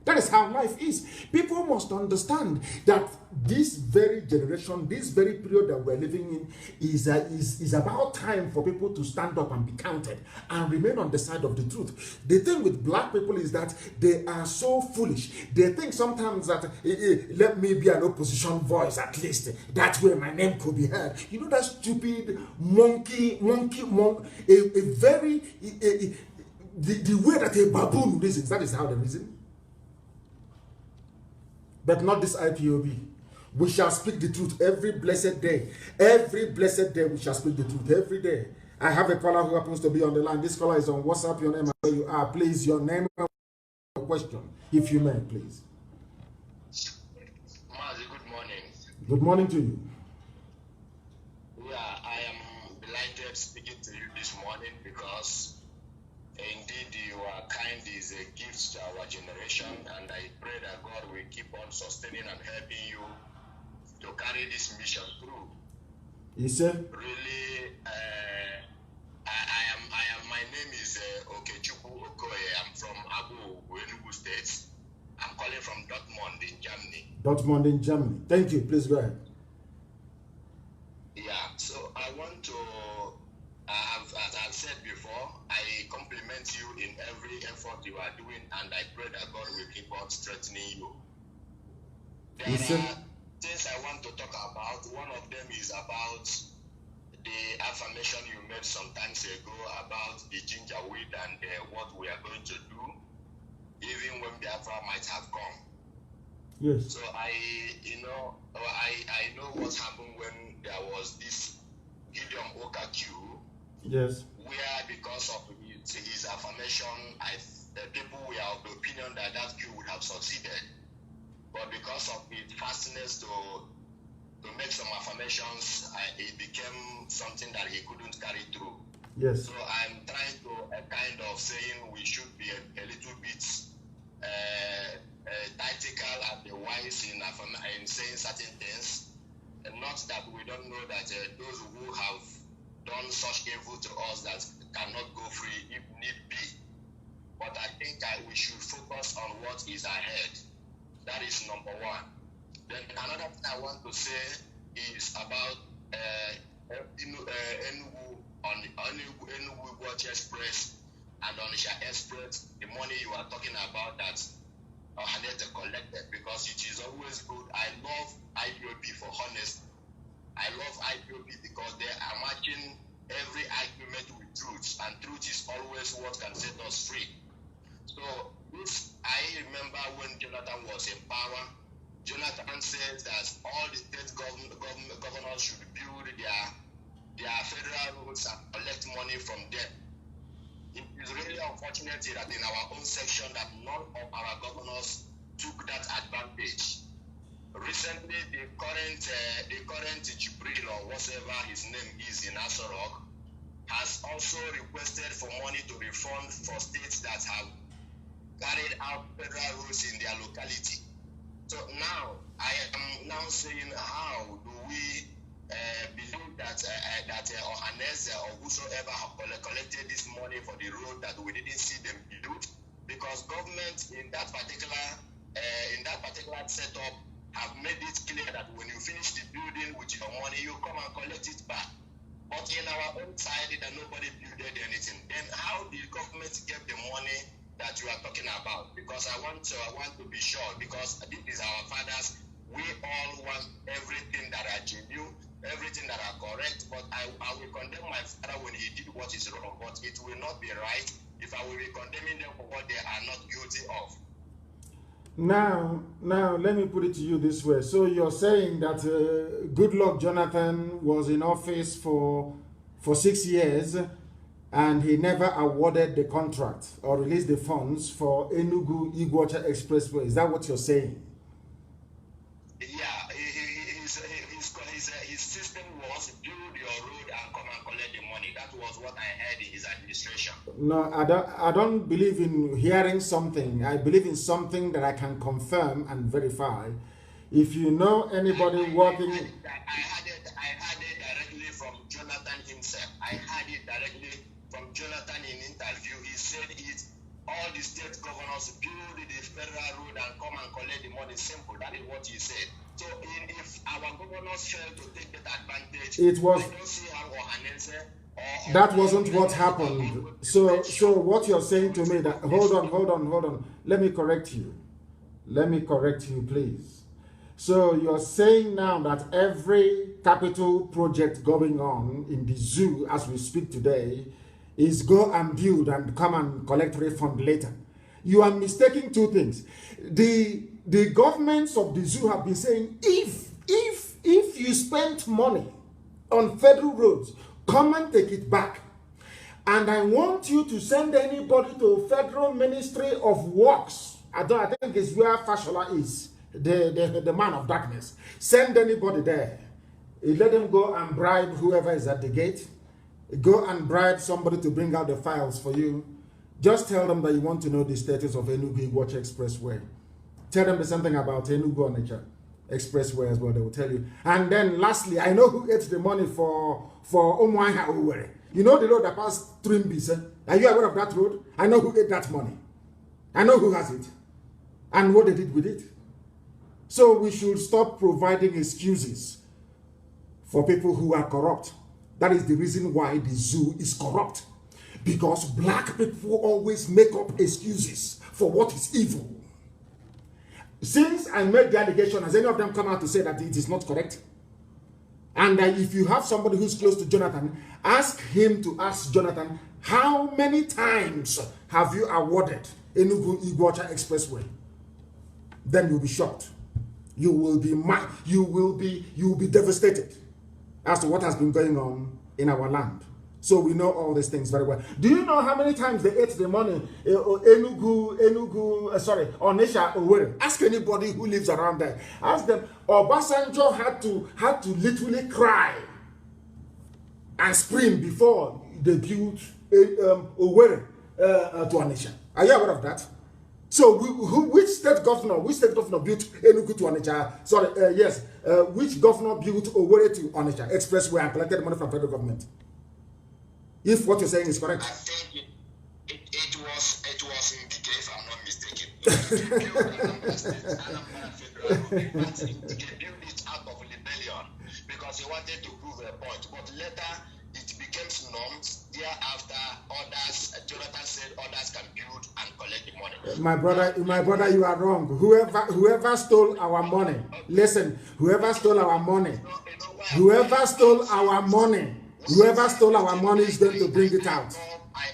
A: That is how life is. People must understand that this very generation, this very period that we're living in is about time for people to stand up and be counted and remain on the side of the truth. The thing with black people is that they are so foolish. They think sometimes that, let me be an opposition voice at least. That way my name could be heard. You know that stupid monkey, the way that a baboon reasons, that is how they reason. But not this IPOB. We shall speak the truth every blessed day. Every blessed day we shall speak the truth every day. I have a caller who happens to be on the line. This caller is on WhatsApp. Your name and where you are. Please, your name and your question, if you may, please.
I: Mazi, good morning.
A: Good morning to you.
I: Yeah, I am delighted speaking to you this morning because indeed your kind is a gift to our generation, and I pray that God will keep on sustaining and helping you to carry this mission through.
A: Isa?
I: Really, my name is Okechukwu Okoye. I'm from Abu, Enugu State. I'm calling from Dortmund in Germany.
A: Dortmund in Germany. Thank you. Please go ahead.
I: Yeah, so I want to, as I've said before, I compliment you in every effort you are doing, and I pray that God will keep on strengthening you. There are things I want to talk about. One of them is about the affirmation you made some times ago about the ginger weed and what we are going to do, even when Biafra might have come.
A: Yes.
I: So I know what happened when there was this Gideon Oka queue.
A: Yes.
I: Where because of his affirmation, people were of the opinion that queue would have succeeded. But because harshness to make some affirmations, it became something that he couldn't carry through.
A: Yes.
I: So I'm trying to kind of saying we should be a little bit tactical and wise in saying certain things, and not that we don't know that those who have done such evil to us that cannot go free if need be. But I think we should focus on what is ahead. That is number one. Then another thing I want to say is about Enugu Watch Express and Onisha Express, the money you are talking about that Ohanete collected, because it is always good. I love IPOB for honest. I love IPOB because they are matching every argument with truth, and truth is always what can set us free. So I remember when Jonathan was in power, Jonathan said that all the state governors should build their federal roads and collect money from them. It is really unfortunate that in our own section that none of our governors took that advantage. Recently, the current Jibril or whatever his name is in Asorok has also requested for money to be funded for states that have carried out federal roads in their locality. So now I am now saying, how do we believe that Ohanese or whosoever have collected this money for the road that we didn't see them build? Because government in that particular setup have made it clear that when you finish the building with your money, you come and collect it back. But in our own side, that nobody built anything. Then how did the government get the money that you are talking about? Because I want to be sure, because this is our fathers. We all want everything that are genuine, everything that are correct. But I will condemn my father when he did what is wrong. But it will not be right if I will be condemning them for what they are not guilty of.
A: Now, let me put it to you this way. So you're saying that Goodluck Jonathan was in office for 6 years, and he never awarded the contract or released the funds for Enugu Iguacha Expressway. Is that what you're saying?
I: Yeah, his system was build your road and come and collect the money. That was what I heard in his administration.
A: No, I don't believe in hearing something. I believe in something that I can confirm and verify. If you know anybody working...
I: I had it directly from Jonathan himself. I had it directly from Jonathan in interview. He said all the state governors build the federal road and come and collect the money. Simple. That is what he said. So if our governors fail to take that advantage, I don't see how Ohanese
A: that wasn't what happened. So what you're saying to me that hold on. Let me correct you. Please. So you're saying now that every capital project going on in the zoo as we speak today is go and build and come and collect refund later. You are mistaking two things. The governments of the zoo have been saying, if you spent money on federal roads, come and take it back. And I want you to send anybody to Federal Ministry of Works. I think it's where Fashola is, the man of darkness. Send anybody there. Let them go and bribe whoever is at the gate. Go and bribe somebody to bring out the files for you. Just tell them that you want to know the status of Enugu Watch Expressway. Tell them there's something about Enugu Onitsha Expressway as well. They will tell you. And then lastly, I know who ate the money for Omuaha Uwere. You know the road that passed Trimbis. Are you aware of that road? I know who ate that money. I know who has it. And what they did with it. So we should stop providing excuses for people who are corrupt. That is the reason why the zoo is corrupt. Because black people always make up excuses for what is evil. Since I made the allegation, has any of them come out to say that it is not correct? And if you have somebody who's close to Jonathan, ask him to ask Jonathan, how many times have you awarded Enugu Iguacha Expressway? Then you'll be shocked. You will be devastated as to what has been going on in our land. So we know all these things very well. Do you know how many times they ate the money? Onisha, Owerri. Ask anybody who lives around there. Ask them. Obasanjo had to literally cry and scream before they built Owerri to Onisha. Are you aware of that? So which state governor built Enugu to Onitsha? Which governor built Owerri to Onitsha expressway and collected money from federal government? If what you're saying is correct.
I: I think it was in the case, I'm not mistaken. He built it out of rebellion because he wanted to prove a point. But later it became norms. Thereafter, others, Jonathan said others can build and collect the money.
A: My brother, you are wrong. Whoever stole our money, listen, whoever stole our money is going to bring it out.
I: I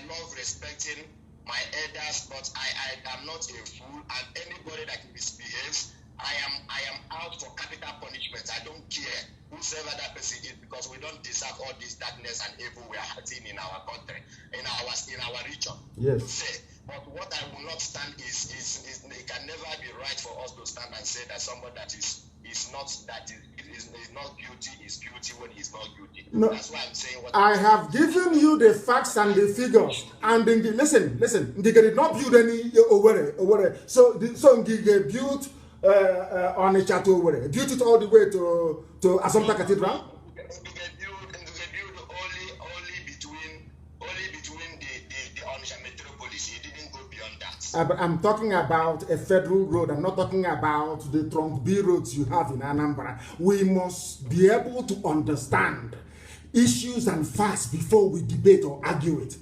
I: love respecting my elders, but I am not a fool, and anybody that misbehaves, I am out for capital punishment. I don't care whoever that person is, because we don't deserve all this darkness and evil we are seeing in our country, in our region.
A: Yes.
I: Say, but what I will not stand is it can never be right for us to stand and say that somebody that is not guilty is guilty when he's not guilty. No. That's why I'm saying what
A: I have given you the facts and the figures. And listen, they did not build any Owerri. So they built Onitsha to Owerri. Built it all the way to Assumpta Cathedral.
I: They built only between the Onitsha metropolis. It didn't go beyond that.
A: But I'm talking about a federal road. I'm not talking about the trunk B roads you have in Anambra. We must be able to understand issues and facts before we debate or argue it.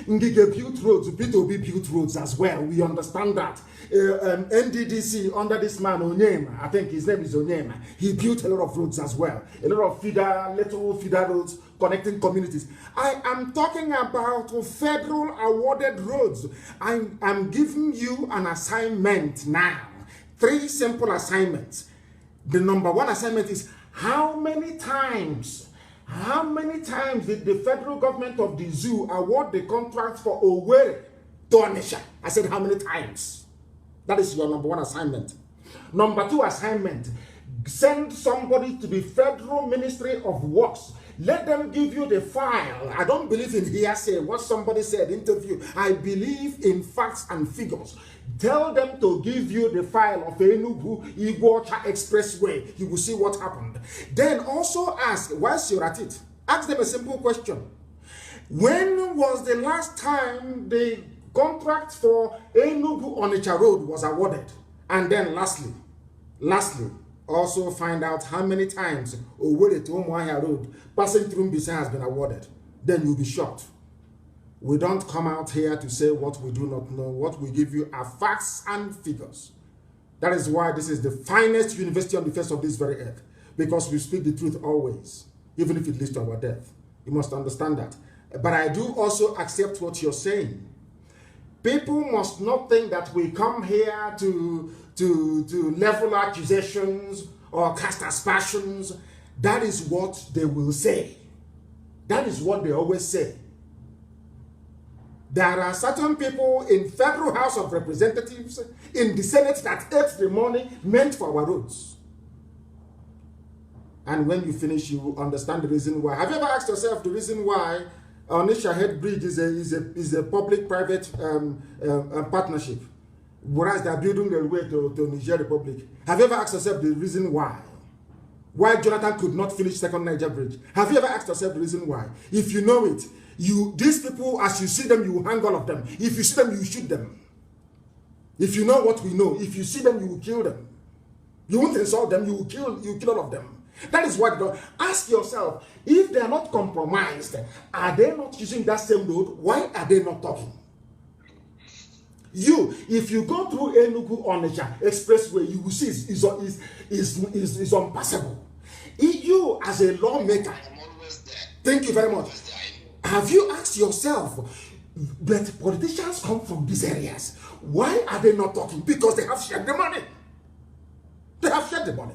A: Ngige built roads, IPOB built roads as well. We understand that. NDDC under this man Onyema, I think his name is Onyema, he built a lot of roads as well. A lot of little feeder roads connecting communities. I am talking about federal awarded roads. I'm giving you an assignment now. 3 simple assignments. The number 1 assignment is how many times did the federal government of the zoo award the contract for Owerri to Onitsha? I said how many times? That is your number 1 assignment. Number 2 assignment, send somebody to the Federal Ministry of Works. Let them give you the file. I don't believe in hearsay, what somebody said, interview. I believe in facts and figures. Tell them to give you the file of Enugu Iguacha Expressway. You will see what happened. Then also ask, whilst you're at it, ask them a simple question. When was the last time the contract for Enugu Onitsha Road was awarded? And then lastly, also find out how many times Owerri to Umuahia Road passing through Mbisa has been awarded. Then you'll be shocked. We don't come out here to say what we do not know. What we give you are facts and figures. That is why this is the finest university on the face of this very earth. Because we speak the truth always, even if it leads to our death. You must understand that. But I do also accept what you're saying. People must not think that we come here to level accusations or cast aspersions. That is what they will say. That is what they always say. There are certain people in Federal House of Representatives, in the Senate, that ate the money meant for our roads. And when you finish, you will understand the reason why. Have you ever asked yourself the reason why Onitsha Head Bridge is a public-private partnership, whereas they are building their way to Niger Republic? Have you ever asked yourself the reason why? Why Jonathan could not finish Second Niger Bridge? Have you ever asked yourself the reason why? If you know it, these people, as you see them, you will hang all of them. If you see them, you will shoot them. If you know what we know, if you see them, you will kill them. You won't insult them, you will kill all of them. That is what you do. Ask yourself, if they are not compromised, are they not using that same road? Why are they not talking? If you go through Enugu Onitsha Expressway, you will see is unpassable. You, as a lawmaker, thank you very much. Have you asked yourself, but politicians come from these areas, why are they not talking? Because they have shared the money. They have shared the money.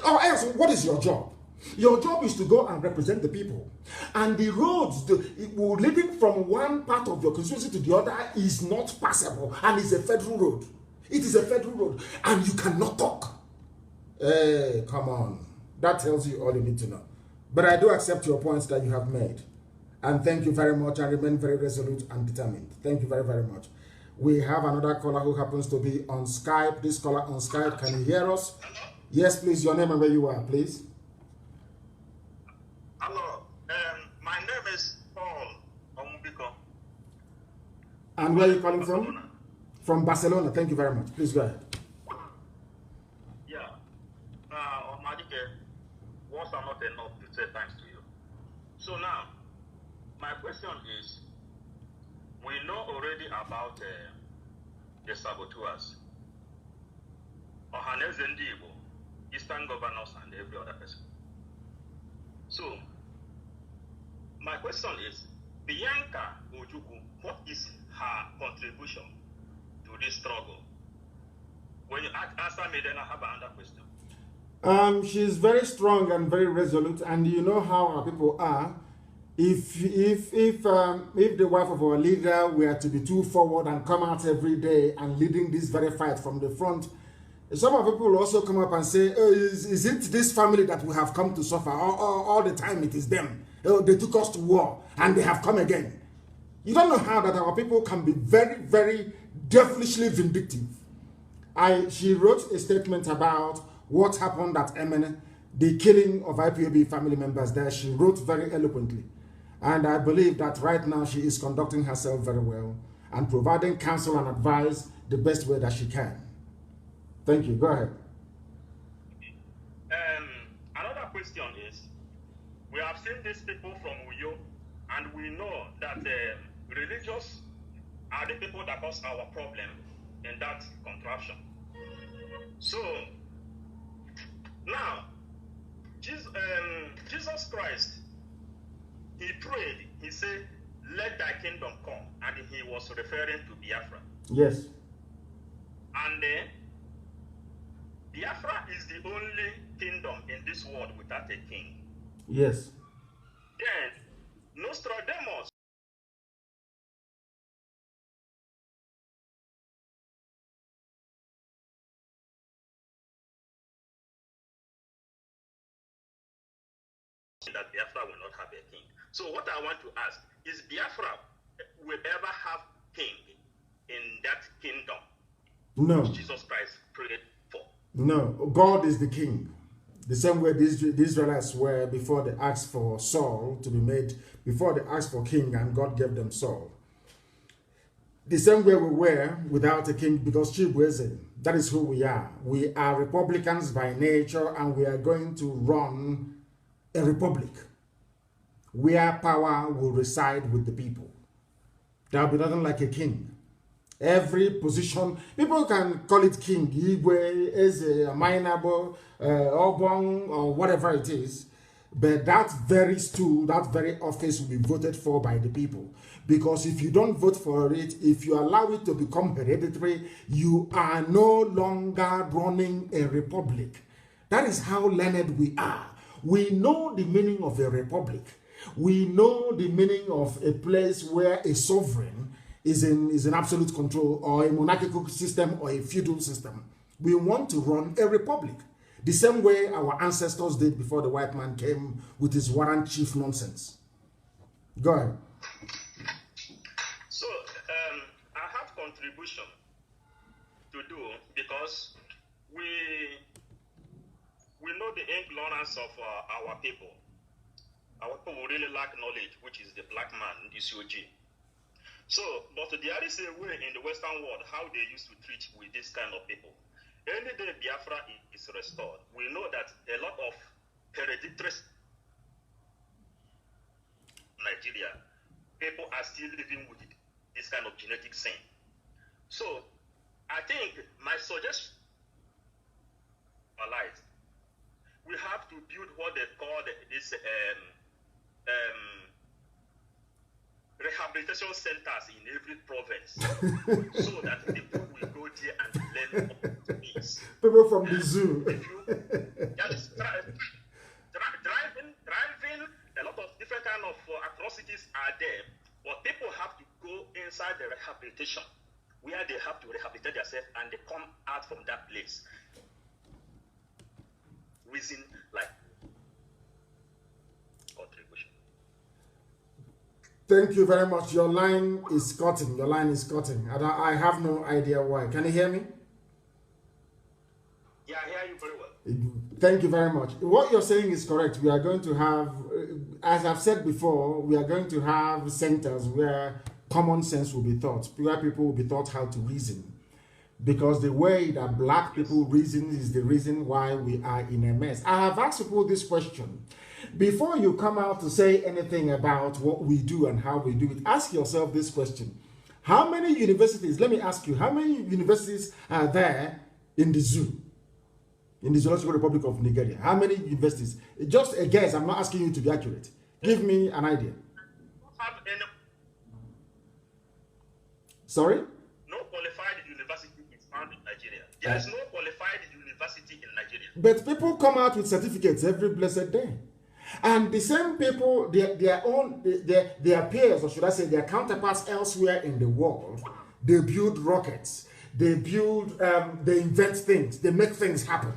A: Or else, what is your job? Your job is to go and represent the people. And the roads leading from one part of your constituency to the other is not passable, and it's a federal road. It is a federal road, and you cannot talk. Hey, come on. That tells you all you need to know. But I do accept your points that you have made. And thank you very much. I remain very resolute and determined. Thank you very, very much. We have another caller who happens to be on Skype. This caller on Skype, can you hear us?
C: Hello?
A: Yes, please. Your name and where you are, please.
F: Hello. My name is Paul Omubiko.
A: And where are you calling from? From Barcelona. Thank you very much. Please go ahead.
F: Yeah. Omadike, words are not enough to say thanks to you. So now, my question is, we know already about the saboteurs, Ohaneze Ndibo, Eastern governors, and every other person. So, my question is, Bianca Ojukwu, what is her contribution to this struggle? When you answer me, then I have another question.
A: She's very strong and very resolute, and you know how our people are. If the wife of our leader were to be too forward and come out every day and leading this very fight from the front, some of people will also come up and say, oh, is it this family that we have come to suffer? All the time it is them. Oh, they took us to war and they have come again. You don't know how that our people can be very, very devilishly vindictive. She wrote a statement about what happened at Emene, the killing of IPOB family members there. She wrote very eloquently. And I believe that right now she is conducting herself very well and providing counsel and advice the best way that she can. Thank you. Go ahead.
F: Another question is, we have seen these people from Uyo, and we know that religious are the people that cause our problem in that contraption. So, now, Jesus Christ, he prayed, he said, let thy kingdom come, and he was referring to Biafra.
A: Yes.
F: And Biafra is the only kingdom in this world without a king.
A: Yes.
F: Then, Nostradamus that Biafra will not have a king. So what I want to ask is, Biafra will ever have king in that kingdom?
A: No.
F: Jesus Christ prayed for.
A: No. God is the king. The same way the Israelites were before they asked for Saul to be made, before they asked for king and God gave them Saul. The same way we were without a king, because Chibweze, that is who we are. We are Republicans by nature, and we are going to run a republic where power will reside with the people. There will be nothing like a king. Every position, people can call it king, Igwe, Eze, Mainabo, Obong, or whatever it is, but that very stool, that very office will be voted for by the people. Because if you don't vote for it, if you allow it to become hereditary, you are no longer running a republic. That is how learned we are. We know the meaning of a republic. We know the meaning of a place where a sovereign is in absolute control, or a monarchical system, or a feudal system. We want to run a republic, the same way our ancestors did before the white man came with his warrant chief nonsense. Go ahead.
F: So, I have contribution to do, because we know the ignorance of our people. Our people really lack knowledge, which is the black man, the COG. So, but there is a way in the Western world how they used to treat with this kind of people. Any day Biafra is restored, we know that a lot of hereditary Nigeria, people are still living with this kind of genetic sin. So, I think my suggestion is, we have to build what they call this rehabilitation centers in every province, so that people will go there and learn about this.
A: People from the zoo.
F: If you, drive kind of atrocities are there, but people have to go inside the rehabilitation where they have to rehabilitate themselves and they come out from that place. Within like contribution.
A: Thank you very much. Your line is cutting. Your line is cutting. I have no idea why. Can you hear me?
F: Yeah, I hear you very well.
A: Thank you very much. What you're saying is correct. We are going to have, as I've said before, we are going to have centers where common sense will be taught, where people will be taught how to reason. Because the way that black people reason is the reason why we are in a mess. I have asked people this question. Before you come out to say anything about what we do and how we do it, ask yourself this question. How many universities, let me ask you, how many universities are there in the zoo? In the Zoological Republic of Nigeria? How many universities? Just a guess. I'm not asking you to be accurate. Give me an idea. Sorry?
F: No qualified university is found in Nigeria. There is no qualified university in Nigeria.
A: But people come out with certificates every blessed day. And the same people, their peers, or should I say their counterparts elsewhere in the world, they build rockets. They build, they invent things. They make things happen.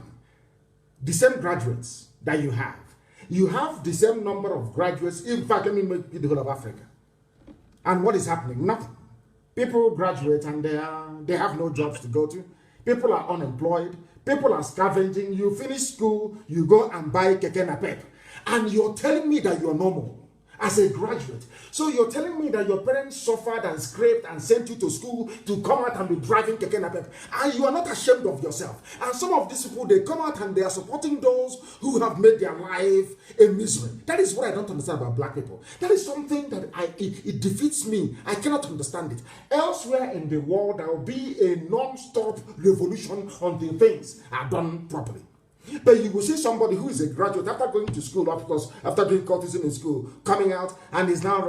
A: The same graduates that you have the same number of graduates. In fact, let me make it the whole of Africa. And what is happening? Nothing. People graduate and they have no jobs to go to. People are unemployed. People are scavenging. You finish school, you go and buy keke napep. And you're telling me that you're normal as a graduate. So you're telling me that your parents suffered and scraped and sent you to school to come out and be driving keke napep, and you are not ashamed of yourself. And some of these people, they come out and they are supporting those who have made their life a misery. That is what I don't understand about black people. That is something that it defeats me. I cannot understand it. Elsewhere in the world, there will be a non-stop revolution until things are done properly. But you will see somebody who is a graduate after going to school, of course, after doing courtesy in school, coming out and is now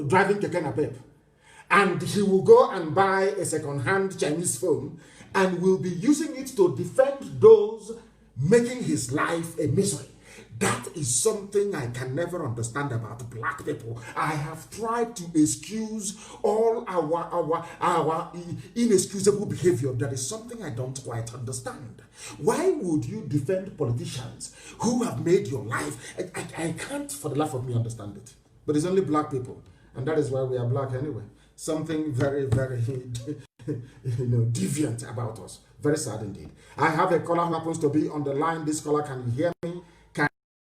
A: driving keke napep. And he will go and buy a second-hand Chinese phone and will be using it to defend those making his life a misery. That is something I can never understand about black people. I have tried to excuse all our inexcusable behavior. That is something I don't quite understand. Why would you defend politicians who have made your life? I can't for the life of me understand it. But it's only black people. And that is why we are black anyway. Something very, very deviant about us. Very sad indeed. I have a caller who happens to be on the line. This caller, can you hear me?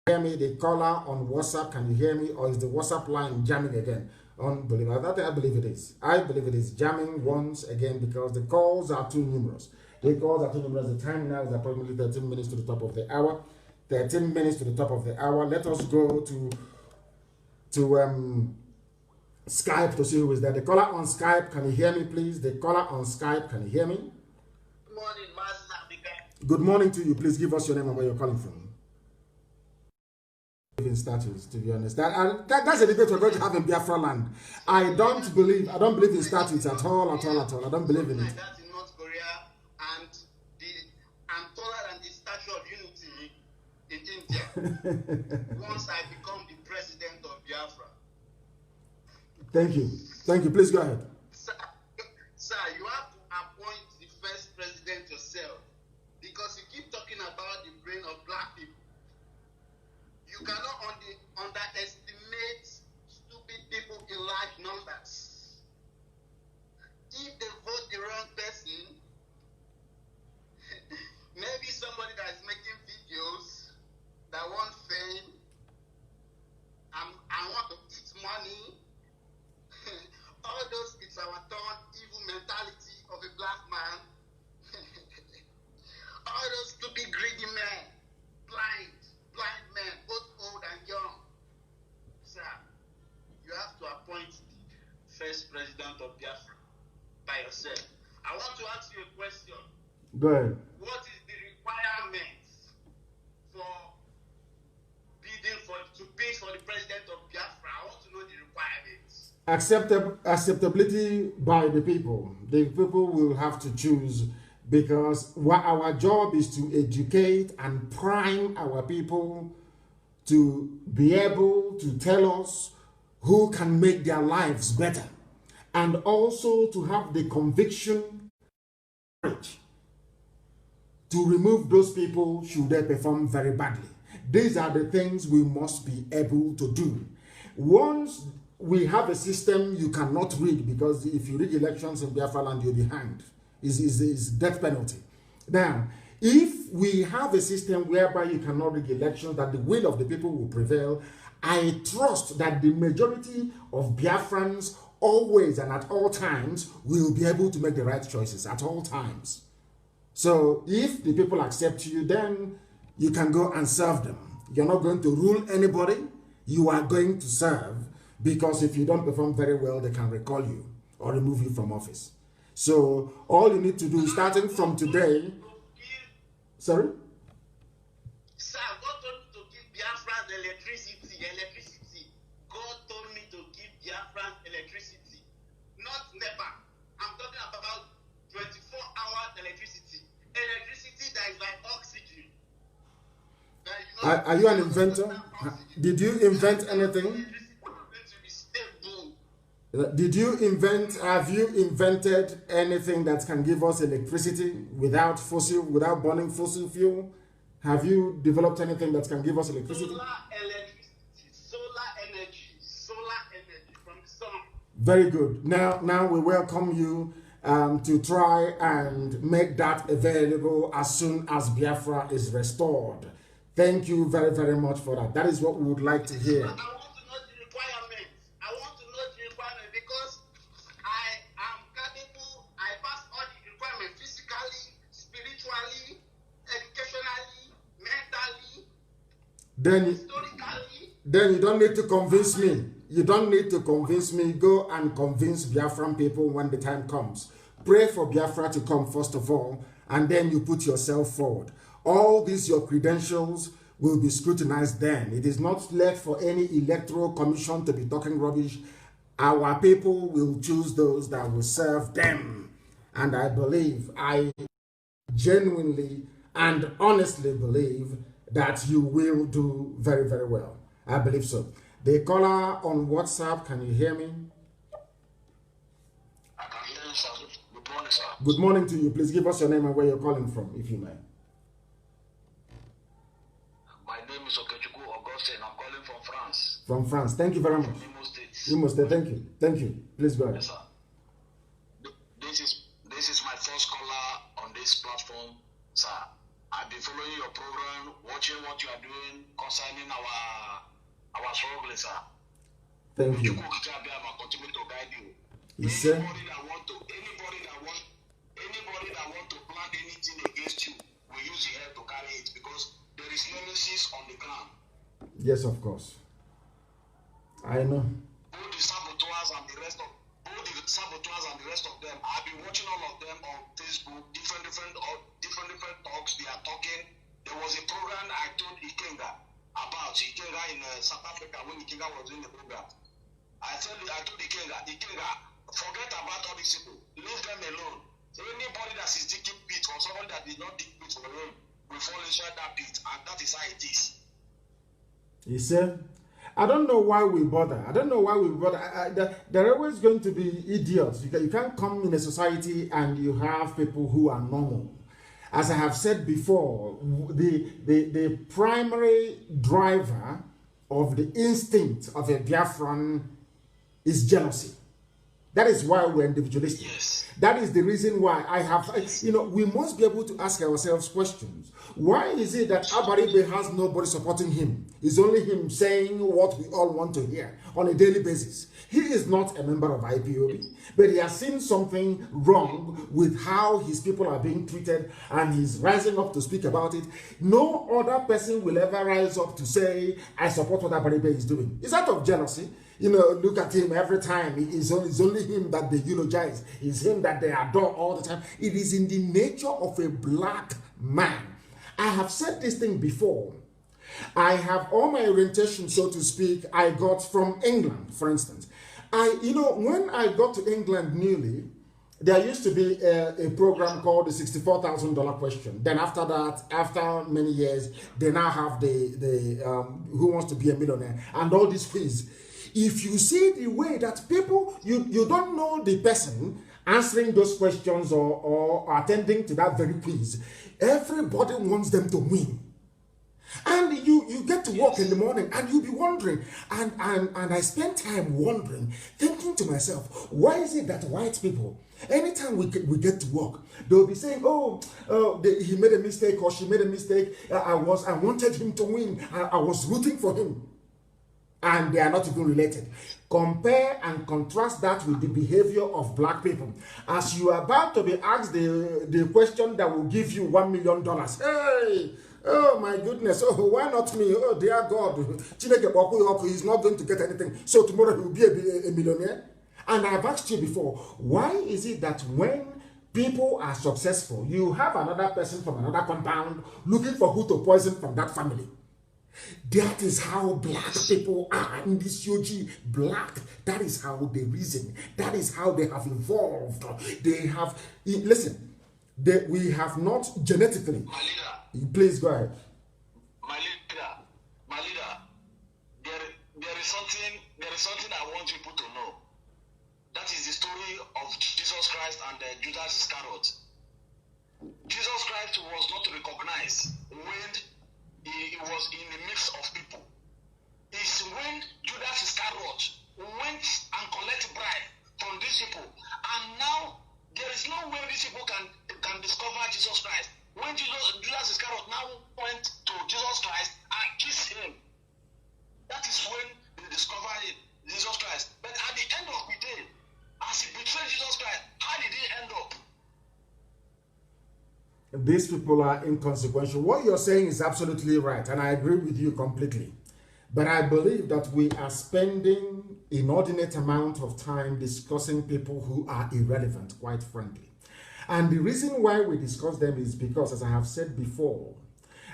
A: Hear me? The caller on WhatsApp, can you hear me? Or is the WhatsApp line jamming again? Unbelievable. I believe it is. I believe it is jamming once again because the calls are too numerous. The calls are too numerous. The time now is approximately 13 minutes to the top of the hour. 13 minutes to the top of the hour. Let us go to Skype to see who is there. The caller on Skype, can you hear me, please? The caller on Skype, can you hear me?
G: Good morning, Master.
A: Good morning to you. Please give us your name and where you're calling from. In statutes, to be honest, that's a debate we're going to have in Biafra land. I don't believe in statutes at all. I don't believe in it.
G: That in North Korea, and I'm taller than the Statue of Unity in India. Once I become the president of Biafra.
A: Thank you. Please go ahead.
G: Sir, you have to appoint the first president yourself because you keep talking about the brain of black people. You cannot underestimate stupid people in large numbers. If they vote the wrong person, maybe somebody that is making videos that want fame, I want to eat money. All those, it's our turn, evil mentality of a black man. All those stupid greedy men, blind men, both old and young. Sir, you have to appoint the first president of Biafra by yourself. I want to ask you a question.
A: Go ahead.
G: What is the requirement for to bid for the president of Biafra? I want to know the requirements.
A: Acceptability by the people. The people will have to choose, because our job is to educate and prime our people to be able to tell us who can make their lives better, and also to have the conviction to remove those people should they perform very badly. These are the things we must be able to do. Once we have a system you cannot rig, because if you rig elections in Biafra land, you'll be hanged. Is death penalty. Now, if we have a system whereby you cannot rig elections, that the will of the people will prevail, I trust that the majority of Biafrans always and at all times will be able to make the right choices at all times. So if the people accept you, then you can go and serve them. You're not going to rule anybody. You are going to serve, because if you don't perform very well, they can recall you or remove you from office. So all you need to do, starting from today. Sorry?
G: Sir, God told me to give Biafra electricity. God told me to give Biafra electricity, not NEPA. I'm talking about 24-hour electricity. Electricity that is like oxygen.
A: Are you an inventor? Did you invent anything? Did you invent, have you invented anything that can give us electricity without burning fossil fuel? Have you developed anything that can give us electricity?
G: Solar energy from the sun.
A: Very good. Now we welcome you to try and make that available as soon as Biafra is restored. Thank you very, very much for that. That is what we would like to hear.
G: I want to know the requirements. Because I am capable. I pass all the requirements physically, spiritually, educationally, mentally, historically.
A: Then you don't need to convince me. You don't need to convince me. Go and convince Biafran people when the time comes. Pray for Biafra to come first of all, and then you put yourself forward. All these, your credentials, will be scrutinized then. It is not left for any electoral commission to be talking rubbish. Our people will choose those that will serve them. And I genuinely and honestly believe that you will do very, very well. I believe so. The caller on WhatsApp, can you hear me?
J: I can hear you, sir. Good morning, sir.
A: Good morning to you. Please give us your name and where you're calling from, if you may.
J: My name is Okechukwu Augustine. I'm calling from France.
A: From France. Thank you very much.
J: From Imo State.
A: Imo State. Thank you. Thank you. Please go ahead.
J: Yes, sir. This is my first caller on this platform, sir. I've been following your program, watching what you are doing concerning our struggle, sir.
A: Thank you.
J: Continue to guide you. Anybody that want to plant anything against you, we use the head to carry it, because there is nemesis on the ground.
A: Yes, of course. I know.
J: Both the saboteurs and the rest of them. I've been watching all of them on Facebook. Different talks they are talking. There was a program I told Ikenga about in South Africa when Ikenga was in the program. I told Ikenga, forget about all these people. Leave them alone. So anybody that is digging pit or someone that did not dig pit for him will fall inside that pit, and that is how it is.
A: He said, I don't know why we bother. There are always going to be idiots. You can't come in a society and you have people who are normal. As I have said before, the primary driver of the instinct of a Biafran is jealousy. That is why we're individualistic.
J: Yes.
A: That is the reason why we must be able to ask ourselves questions. Why is it that Abaribe has nobody supporting him? It's only him saying what we all want to hear on a daily basis. He is not a member of IPOB, but he has seen something wrong with how his people are being treated, and he's rising up to speak about it. No other person will ever rise up to say, I support what Abaribe is doing. It's out of jealousy. Look at him every time. It's only him that they eulogize. It's him that they adore all the time. It is in the nature of a black man. I have said this thing before. I have all my orientation, so to speak, I got from England, for instance. When I got to England newly, there used to be a program called the $64,000 question. Then after that, after many years, they now have the Who Wants to Be a Millionaire and all these quiz. If you see the way that people, you don't know the person answering those questions or attending to that very quiz, everybody wants them to win. And you get to work in the morning and you'll be wondering, and I spend time wondering, thinking to myself, why is it that white people, anytime we get to work, they'll be saying, he made a mistake or she made a mistake, I wanted him to win, I was rooting for him. And they are not even related. Compare and contrast that with the behavior of black people. As you are about to be asked the question that will give you $1 million. Hey! Oh my goodness, oh why not me? Oh dear God, he's not going to get anything. So tomorrow he will be a millionaire. And I've asked you before, why is it that when people are successful, you have another person from another compound looking for who to poison from that family? That is how black people are in this UG. Black, that is how they reason. That is how they have evolved. They have, listen, we have not genetically. Please go ahead.
J: My leader, there is something I want people to know. That is the story of Jesus Christ and Judas Iscariot. Jesus Christ was not recognized when he was in the midst of people. It's when Judas Iscariot went and collected bribe from these people, and now there is no way these people can discover Jesus Christ. When Judas Iscariot now went to Jesus Christ and kissed him, that is when they discovered Jesus Christ. But at the end of the day, as he betrayed Jesus Christ, how did he end up?
A: These people are inconsequential. What you're saying is absolutely right, and I agree with you completely. But I believe that we are spending inordinate amount of time discussing people who are irrelevant, quite frankly. And the reason why we discuss them is because, as I have said before,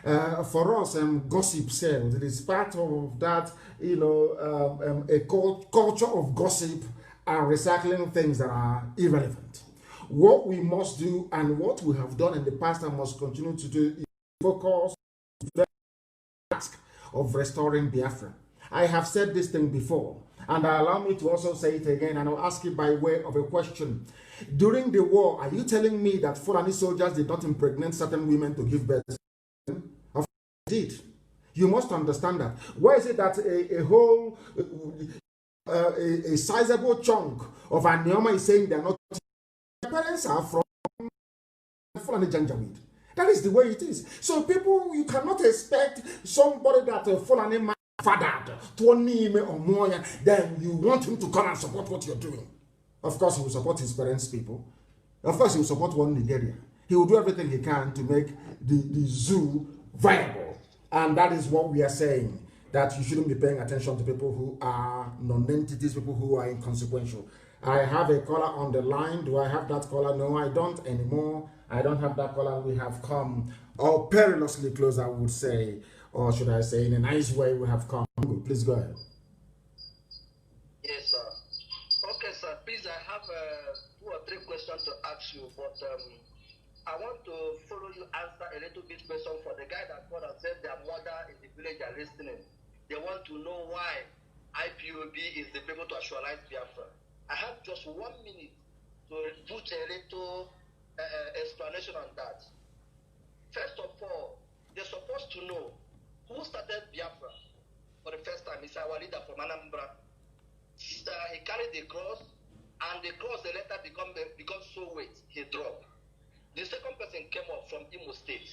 A: for us, gossip sells. It is part of that, a culture of gossip and recycling things that are irrelevant. What we must do and what we have done in the past and must continue to do is focus on the task of restoring Biafra. I have said this thing before, and allow me to also say it again, and I'll ask it by way of a question. During the war, are you telling me that Fulani soldiers did not impregnate certain women to give birth? Of course they did. You must understand that. Why is it that a sizable chunk of Anioma is saying they are not? Their parents are from Fulani Janjaweed. That is the way it is. So people, you cannot expect somebody that a Fulani man fathered to Onime or Moya, then you want him to come and support what you're doing. Of course, he will support his parents' people. Of course, he will support one Nigeria. He will do everything he can to make the zoo viable. And that is what we are saying, that you shouldn't be paying attention to people who are non-entities, people who are inconsequential. I have a caller on the line. Do I have that caller? No, I don't anymore. I don't have that caller. We have come, perilously close, I would say, or should I say, in a nice way, we have come. Please go ahead.
K: Yes, sir. Okay, sir. Please, I have 2 or 3 questions to ask you, but I want to follow you answer a little bit question for the guy that called and said their mother in the village are listening. They want to know why IPOB is the people to actualize Biafra. I have just 1 minute to put a little explanation on that. First of all, they're supposed to know who started Biafra for the first time. It's our leader from Anambra. He carried the cross, and the cross, the letter become so weight, he dropped. The second person came up from Imo State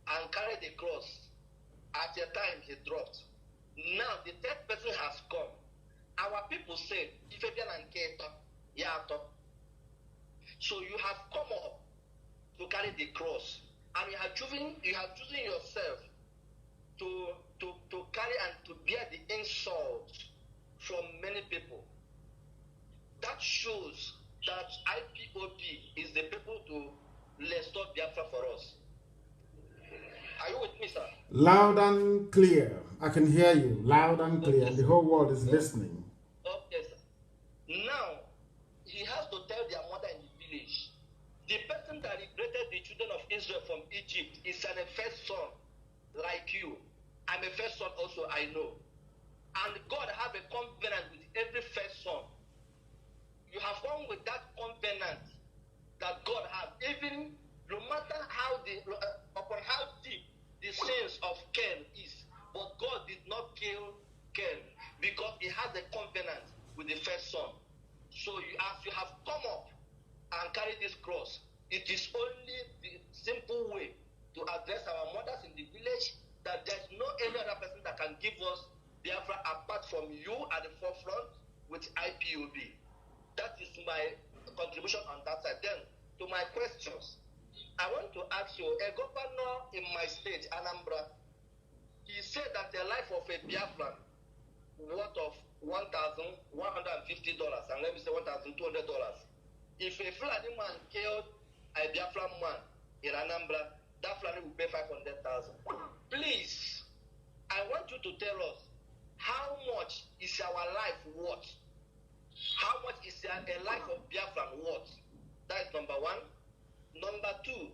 K: and carried the cross. At the time, he dropped. Now, the third person has come. Our people said, so you have come up to carry the cross, and you have chosen yourself to carry and to bear the insult from many people. That shows that IPOB is the people to restore Biafra for us. Are you with me, sir?
A: Loud and clear. I can hear you. Loud and clear. Okay. The whole world is listening.
K: Okay, sir. Now, he has to tell their mother in Israel from Egypt is a first son like you. I'm a first son also, I know. And God have a covenant with every first son. You have gone with that covenant that God has, even no matter how upon how deep the sins of Cain is, but God did not kill Cain because he has a covenant with the first son. So as you have come up and carried this cross, it is only the simple way to address our mothers in the village that there's no any other person that can give us Biafra apart from you at the forefront with IPOB. That is my contribution on that side. Then to my questions, I want to ask you, a governor in my state, Anambra, he said that the life of a Biafran worth of $1,150, and let me say $1,200. If a Fulani man killed a Biafran man in Anambra, that Fulani will pay $500,000. Please, I want you to tell us, how much is our life worth? How much is a life of Biafran worth? That is number one. Number two,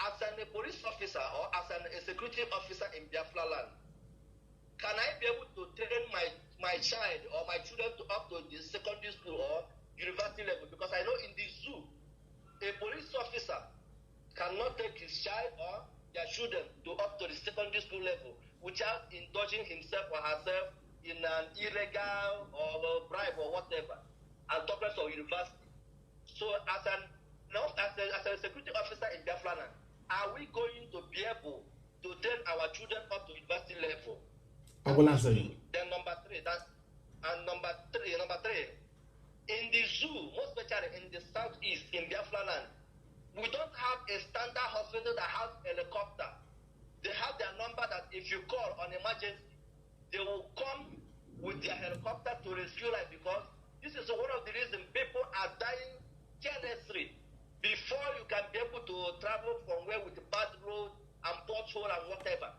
K: as a police officer or as a security officer in Biafra land, can I be able to train my child or my children to up to the secondary school or university level? Because I know in the zoo, a police officer cannot take his child or their children to up to the secondary school level without indulging himself or herself in an illegal or bribe or whatever, and talking of university. So as a security officer in Biafra land, are we going to be able to train our children up to university level?
A: I will answer you.
K: Then number three, in the zoo, most especially in the southeast, in Biafra land, we don't have a standard hospital that has helicopter. They have their number that if you call on emergency, they will come with their helicopter to rescue life, because this is one of the reasons people are dying carelessly. Before you can be able to travel from where with the bad road and pothole and whatever,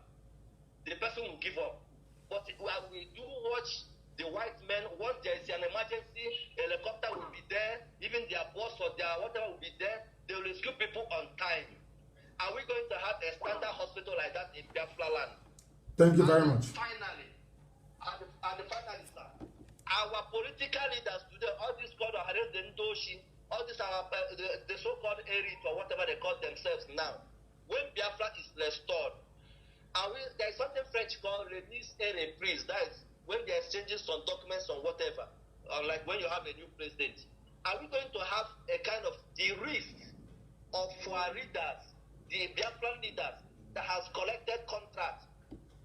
K: the person will give up. But we do watch the white men, once there is an emergency, helicopter will be there, even their boss or their whatever will be there, they will rescue people on time. Are we going to have a standard hospital like that in Biafra land?
A: Thank you very much.
K: Finally, sir, our political leaders today, all these called Ndoshi, all these are the so-called elite or whatever they call themselves now. When Biafra is restored, there is something French called remise et reprise. That is when they are exchanging some documents or whatever, like when you have a new president. Are we going to have a kind of the risk of our leaders, the Biafran leaders, that has collected contracts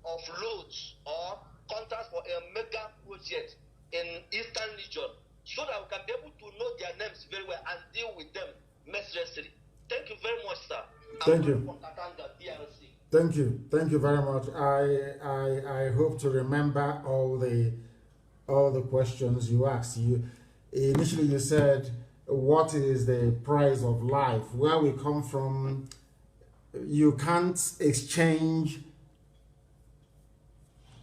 K: of loads or contracts for a mega project in Eastern region, so that we can be able to know their names very well and deal with them mercilessly? Thank you very much, sir.
A: Thank you. Thank you. Thank you very much. I hope to remember all the questions you asked. Initially you said, what is the price of life? Where we come from, you can't exchange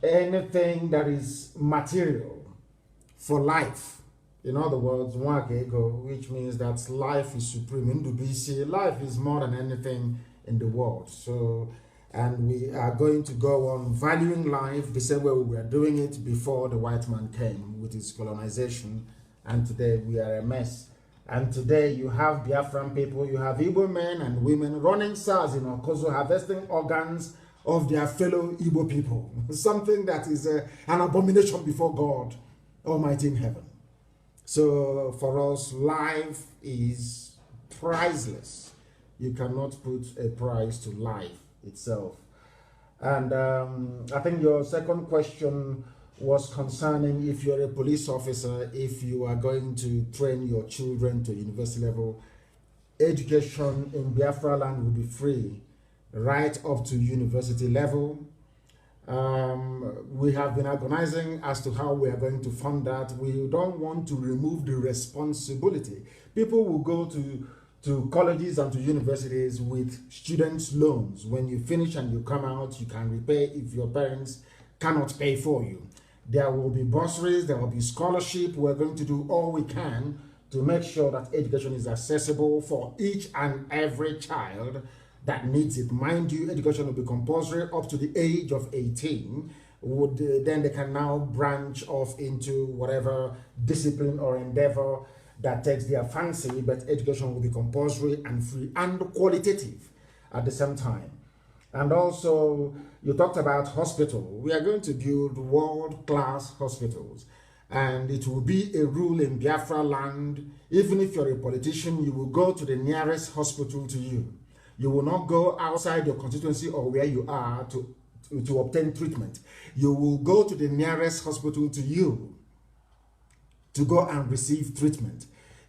A: anything that is material for life. In other words, which means that life is supreme. In Dubisi, life is more than anything in the world. So, and we are going to go on valuing life the same way we were doing it before the white man came with his colonization. And today we are a mess. And today you have Biafran people, you have Igbo men and women running SARS in Okozo, harvesting organs of their fellow Igbo people. Something that is an abomination before God Almighty in heaven. So for us, life is priceless. You cannot put a price to life itself. And I think your second question was concerning if you're a police officer, if you are going to train your children to university level. Education in Biafra land will be free right up to university level. We have been organizing as to how we are going to fund that. We don't want to remove the responsibility. People will go to colleges and to universities with students' loans. When you finish and you come out, you can repay if your parents cannot pay for you. There will be bursaries, there will be scholarship. We're going to do all we can to make sure that education is accessible for each and every child that needs it. Mind you, education will be compulsory up to the age of 18. Then they can now branch off into whatever discipline or endeavor that takes their fancy, but education will be compulsory and free and qualitative at the same time. And also, you talked about hospital. We are going to build world-class hospitals, and it will be a rule in Biafra land. Even if you're a politician, you will go to the nearest hospital to you. You will not go outside your constituency or where you are to obtain treatment. You will go to the nearest hospital to you to go and receive treatment.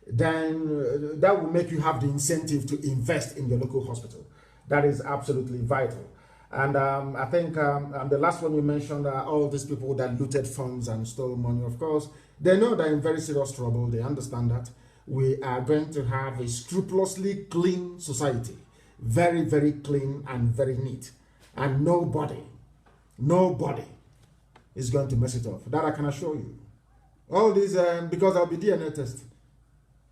A: Then that will make you have the incentive to invest in your local hospital. That is absolutely vital. And I think the last one you mentioned, all these people that looted funds and stole money, of course, they know they're in very serious trouble. They understand that. We are going to have a scrupulously clean society. Very, very clean and very neat. And nobody is going to mess it up. That I can assure you. All these, because I'll be DNA test.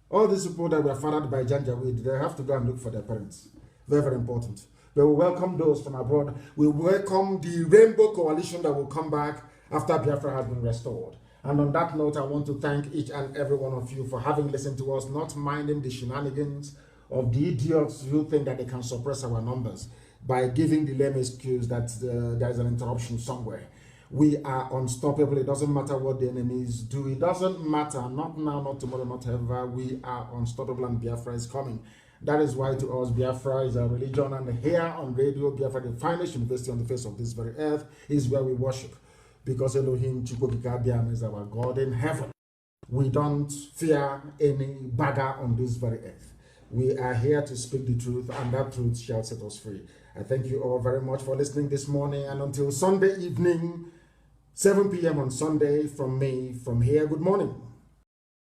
A: All these people that were fathered by Janjaweed, they have to go and look for their parents. Very, very important. We will welcome those from abroad. We welcome the Rainbow Coalition that will come back after Biafra has been restored. And on that note, I want to thank each and every one of you for having listened to us, not minding the shenanigans of the idiots who think that they can suppress our numbers by giving the lame excuse that there is an interruption somewhere. We are unstoppable. It doesn't matter what the enemies do. It doesn't matter. Not now, not tomorrow, not ever. We are unstoppable and Biafra is coming. That is why to us, Biafra is our religion. And here on radio, Biafra, the finest university on the face of this very earth, is where we worship. Because Elohim Chukwukikabiam is our God in heaven. We don't fear any bagger on this very earth. We are here to speak the truth, and that truth shall set us free. I thank you all very much for listening this morning, and until Sunday evening, 7 p.m. on Sunday, from me, from here, good morning.